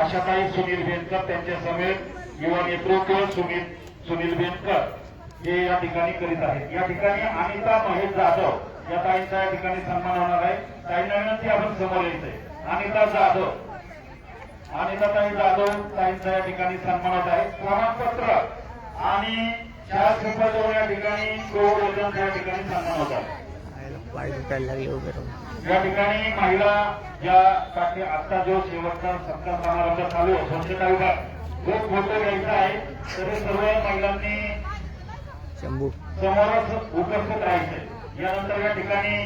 आशाताई सुनील बेनकर त्यांच्या समेत युवा नेतृत्व सुनील बेनकर हे या ठिकाणी करीत आहेत. या ठिकाणी अनिता महेश जाधव या ताईंचा या ठिकाणी सन्मान होणार आहे. ताईंना विनंती आपण समोर यायचंय. अनिताताई जाधव ताईंचा या ठिकाणी सन्मान होत आहे. प्रमाणपत्र आणि शाल श्रीफल देऊन या ठिकाणी कोविड योद्ध्यांचा या ठिकाणी सन्मान होत आहे. या ठिकाणी महिला ज्या काठी आता जो शेवटचा सत्कार समारंभ चालू आहे स्वच्छता विभाग खूप फोटो घ्यायचा आहे. तर सर्व महिलांनी समोरच उपस्थित राहायचे. यानंतर या ठिकाणी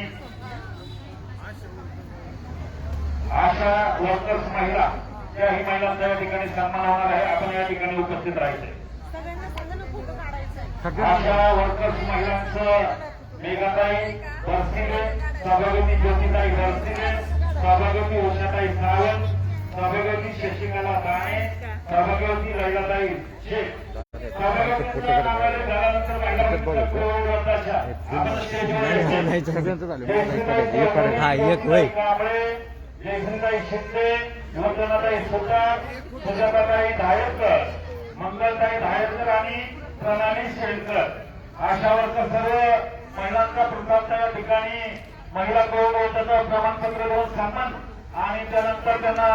आशा वर्कर्स महिला त्याही महिलांचा या ठिकाणी सन्मान होणार आहे. आपण या ठिकाणी उपस्थित राहायचे. आशा वर्कर्स महिलांचं मेघाताई बरसिले, सभापती ज्योतिताई बरसिले, सभापती उषाताई सावंत, सभागती शशिकला दाणे, सभागती लैलाताई शेख, सभागतींच्या नावाने झाल्यानंतर महिला बचत गटाच्या आपण स्टेजवर कांबळे, जयसिंगताई शिंदे, योजनाताई सुतार, सुजाताताई धायरकर, मंगलताई धायरकर आणि प्रणाली शेळकर आशा वर्कर सर्व महिलांचा प्रथमतः या ठिकाणी महिला गौरवाचं प्रमाणपत्र देऊन सन्मान आणि त्यानंतर त्यांना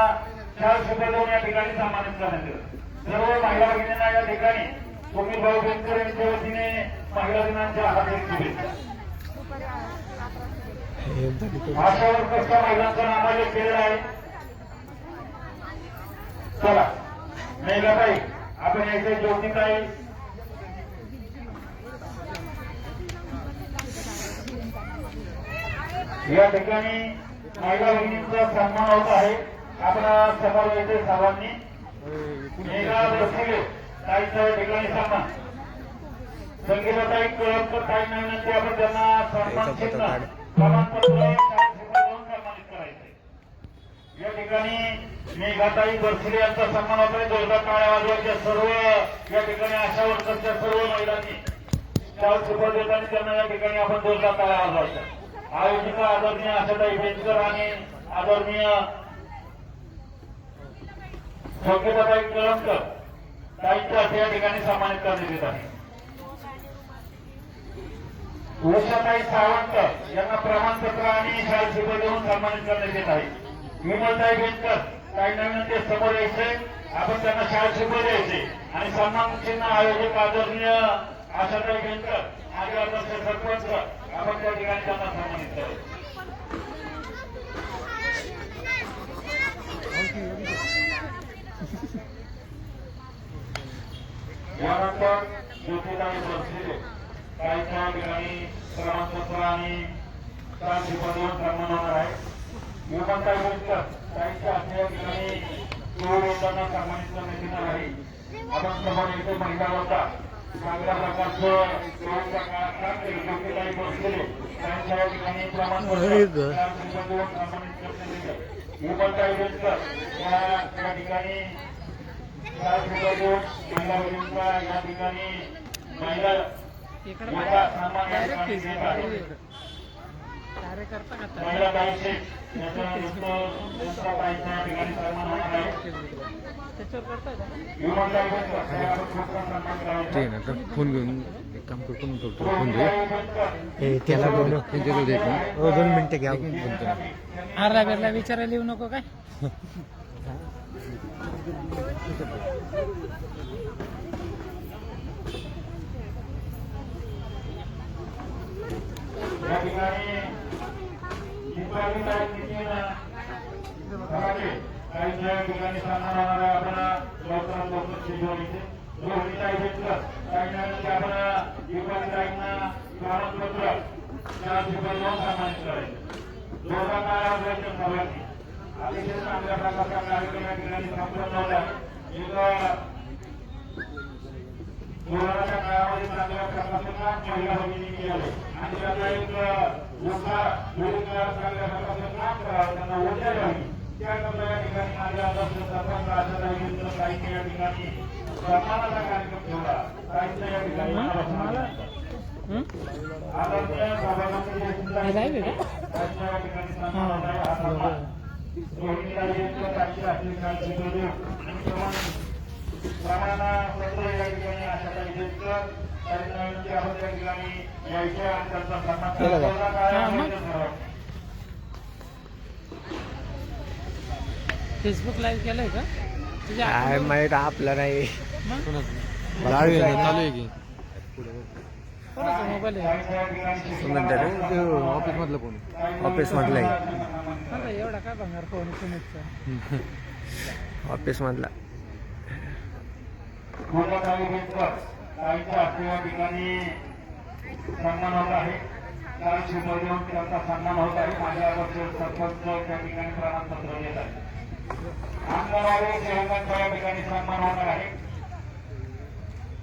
शाल शुभ्र देऊन या ठिकाणी सन्मानित करण्यात येईल. सर्व महिला भगिनींना या ठिकाणी सुनील भाऊ बेनकर यांच्या वतीने महिला दिनाच्या हार्दिक शुभेच्छा. आशा वर्कर्सच्या महिलांचं नामांकित केलेलं आहे. चला मेघाताई आपण यायचे, ज्योतिताई, या ठिकाणी महिला भगिनींचा सन्मान होत आहे. आपण समोर येते सर्वांनी. मेघा बसले ताईचा या ठिकाणी सन्मान, संगीताताई कळमकर ताईंना विनंती आपण त्यांना सन्मान चिन्ह प्रमाणपत्र देऊन सन्मानित करायचे. या ठिकाणी मेघाताई बर्सिले यांचा सन्मान होत आहे. जोरदार टाळ्या वाजवायच्या. सर्व या ठिकाणी आशा वर्करच्या सर्व महिलांनी शाल शुभ्र देताना त्यांना या ठिकाणी आपण जोरदार टाळ्या वाजवायच्या. आयोजिका आदरणीय आशाताई बेनकर आणि आदरणीय संगीताताई कळमकर ताईंच्या या ठिकाणी सन्मानित करण्यात येत आहे. उषाताई सावंत यांना प्रमाणपत्र आणि शाल शुभ्र देऊन सन्मानित करण्यात येत आहे. विमलताई बेनकर ताईंना विनंती समोर यायचे, आपण त्यांना शाल शुभ्र द्यायचे आणि सन्मान चिन्ह आयोजक आदरणीय आशाताई बेनकर आणि आदर्श सरपंच आपण त्या ठिकाणी त्यांना सन्मानित करू. यानंतर ज्योतिताई बसले ताईच्या ठिकाणी प्रमाणपत्र आणि शाल शुभ्र देऊन सन्मान होणार आहे. विमलताई बेनकर ताईच्या या ठिकाणी त्यांना सन्मानित करण्यात येणार आहे. आपण समोर येथे महिला होता चांगल्या प्रकारचं काम केलं. ज्योतिताई बसले त्यांच्या या ठिकाणी प्रमाणपत्र देऊन सन्मानित करण्यात येईल. विमलताई बेनकर या ठिकाणी शाल शुभ्र देऊन महिला भगिनींचा या ठिकाणी महिला सन्मान या ठिकाणी देत आहे. महिला ताई शेख यांचा ताईच्या या ठिकाणी सन्मान होणार आहे. विमलताई बेनकर सन्मान करायचा. फोन घेऊन एक काम करतो फोन दे त्याला दोन मिनिटं घ्या. आरला बेरला विचारायला येऊ नको काय. या ठिकाणी काहीच्या ठिकाणी सन्मान होणार आहे. आपण लवकरात लवकर शिजवणीचे रोहिणीताई बेनकर ताईंना आपण युवकांना प्रमाणपत्र शाल शुभ्र देऊन सन्मानित करायचे. जोरदार टाळ्या वाजवायच्या सर्वांनी. अतिशय चांगल्या प्रकारचा कार्यक्रम या ठिकाणी संपन्न होत आहे. कोरोनाच्या काळामध्ये चांगल्या प्रकारचं काम महिला भगिनी केलं आणि त्यांना एक चांगल्या प्रकारचं काम करावं, त्यांना ऊर्जा द्यावी. त्याकरता या ठिकाणी माझ्या आदर्श सरपंच आशाताई बेनकर ताईंनी या ठिकाणी सन्मानाचा कार्यक्रम ठेवला. ताईंचा या ठिकाणी आदरणीय सभागती ताईंच्या या ठिकाणी सन्मान होत आहे. हा सन्मान रोहिणीताई बेनकर ताईंच्या ठिकाणी प्रमाणपत्र या ठिकाणी आशाताई बेनकर ताईंना विनंती आपण त्या ठिकाणी यायचे आणि त्यांचा सन्मान करावा. फेसबुक लाईव्ह केलंय का तुझ्या काय माहित आपलं नाही. चालू आहे की कोणाचा मोबाईल आहे ऑफिस मधलं कोण ऑफिस मधलं आहे. एवढा काय भंगार फोन सुमितचा ऑफिस मधला. ताई बेनकर ताईंच्या या ठिकाणी सन्मान होत आहे. शाल शुभ्र देऊन त्यांचा सन्मान होत आहे. माझ्या अगोदर सरपंच त्या ठिकाणी प्रमाणपत्र देत आहे. अंगणवाडी सेवकांचा या ठिकाणी सन्मान होणार आहे.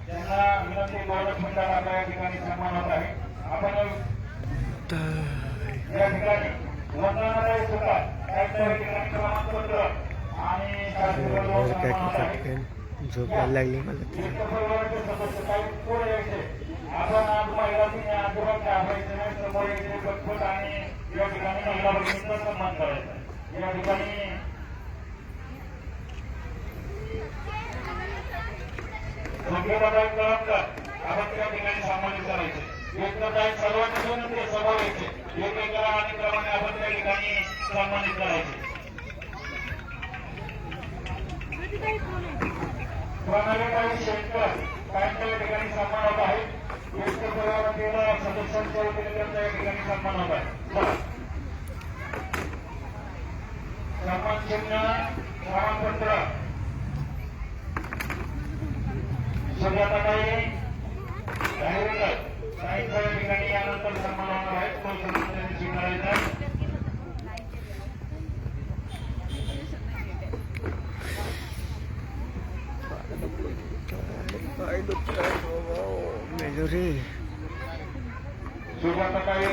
त्यांना विनंती गौरव मंडळाचा या ठिकाणी सन्मान होत आहे. आपण या ठिकाणी वंदनाताई सुतार ताईंच्या या ठिकाणी प्रमाणपत्र आणि झोपायला लागली मला परिवाराचे सदस्य काही पुढे यायचे. आपण आज महिला दिनी अजिबात घाबरायचं नाही. समोर यायचे पटपट आणि या ठिकाणी महिला भगिनींचा सन्मान करायचा. या ठिकाणी संगीताबाई कळमकर आपण त्या ठिकाणी सन्मानित करायचे. एकताबाई सर्वांचे दोन ते समोर यायचे. एकेकाला आणि क्रमाने आपण त्या ठिकाणी सन्मानित करायचे. प्रणालीताई शेतकर त्यांच्या या ठिकाणी सन्मान होत आहे. ज्येष्ठ परिवारातील सदस्यांच्या वतीने त्यांचा या ठिकाणी सन्मान होत आहे. चला. सन्मान चिन्ह प्रमाणपत्र सुजाताताई धायरेकर ताईंचा या ठिकाणी यानंतर सन्मान होणार आहे. तो सन्मान त्यांनी स्वीकारायचा आहे. सुजाताताई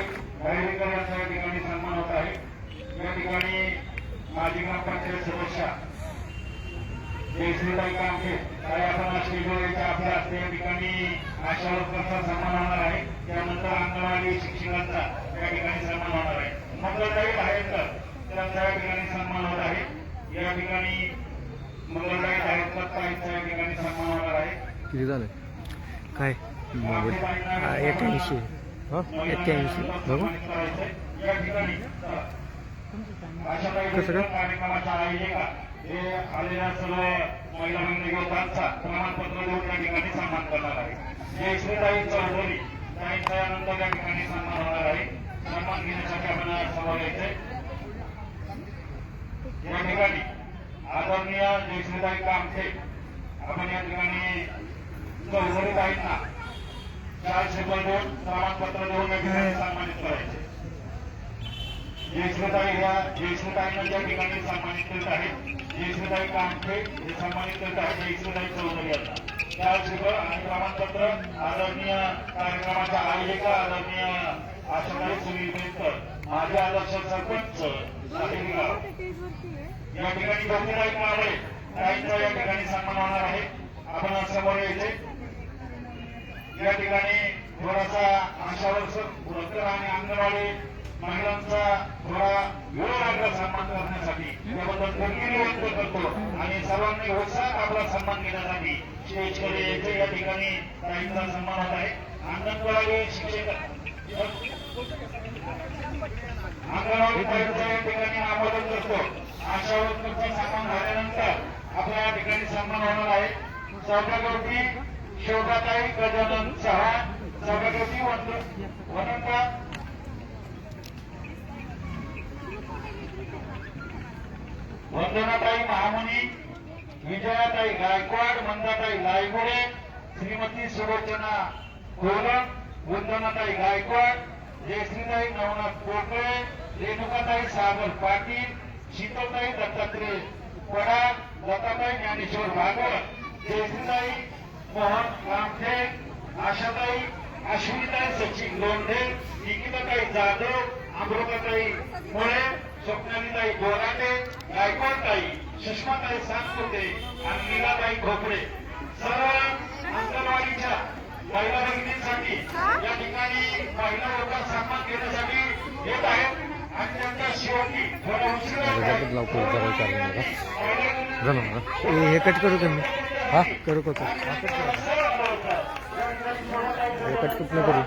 धायरेकर यांचा या ठिकाणी सन्मान होत आहे. या ठिकाणी माजी ग्रामपंचायत सदस्य जयश्रीताई कामठे काही आपण स्टेजवरच्या आपल्या हस्ते या ठिकाणी आशा वर्करचा सन्मान होणार आहे. त्यानंतर अंगणवाडी शिक्षकांचा या ठिकाणी सन्मान होणार आहे. मंगलताई धायरेकर त्यांचा या ठिकाणी सन्मान होत आहे. या ठिकाणी मंगलताई धायरेकर ताईंचा या ठिकाणी सन्मान होणार आहे. किती झालं काय 81 बघू या ठिकाणी कसं काय कार्यक्रमाच्या आयोजिका हे आलेल्या सर्व महिला योद्धांचा प्रमाणपत्र देऊन या ठिकाणी सन्मान करणार आहे. जयश्रीताई चौधरी ताईंचा यानंतर या ठिकाणी सन्मान होणार आहे. सन्मान घेण्यासाठी आपण समोर यायचे. या ठिकाणी आदरणीय जयश्रीताई कामठे आपण या ठिकाणी चौधरी ताईंना 400 रुपये देऊन प्रमाणपत्र देऊन या ठिकाणी सन्मानित करायचे. जयश्रीताईंना ज्या ठिकाणी सन्मानित करत आहे जयश्रीताई कामठे हे सन्मानित करत आहे जयश्रीताई चौधरी यांना 400 रुपये आणि प्रमाणपत्र आदरणीय कार्यक्रमाच्या आयोजिका आदरणीय आशाताई सुनील बेनकर माझे आदर्श सरपंच या ठिकाणी भक्तीताई कांबळे ताईंचा या ठिकाणी सन्मान होणार आहे. आपण समोर यायचे. या ठिकाणी थोडासा आशा वर्कर आणि अंगणवाडी महिलांचा थोडा वेळ लागला सन्मान करण्यासाठी. त्याबद्दल धन्यवाद व्यक्त करतो आणि सर्वांनी उत्साहात आपला सन्मान घेण्यासाठी स्टेजकडे यायचे. या ठिकाणी ताईंचा सन्मान होत आहे. अंगणवाडी शिक्षक अंगणवाडी ताईंचा या ठिकाणी आमोदन करतो. आशा वर्करचा सन्मान झाल्यानंतर आपल्या या ठिकाणी सन्मान होणार आहे. सौभाग्यवती शोभाताई गजानन चव्हाण सभागती वनंता वंदनाताई महामुनी विजयाताई गायकवाड मंदाताई लायगुडे श्रीमती सुलोचना कोलम वंदनाताई गायकवाड जयश्रीताई नवनाथ पोकळे रेणुकाताई सागर पाटील शीतलताई दत्तात्रय पडाळ लताताई ज्ञानेश्वर भागवत जयश्रीताई मोहन कामठे आशाताई अश्विनीताई सचिन लोंढे निकिताताई जाधव अमृताताई मुळे स्वप्नालीताई बोराटे गायकवाडताई सुषमाताई सातपुते आणि नीलाताई खोपडे सर्व अंगणवाडीच्या महिला भगिनींसाठी या ठिकाणी महिला लोक सन्मान घेण्यासाठी येत आहेत आणि त्यांच्या शेवटी थोडा उशीर हे कट करू तुम्ही हा करू कट कुठलं करू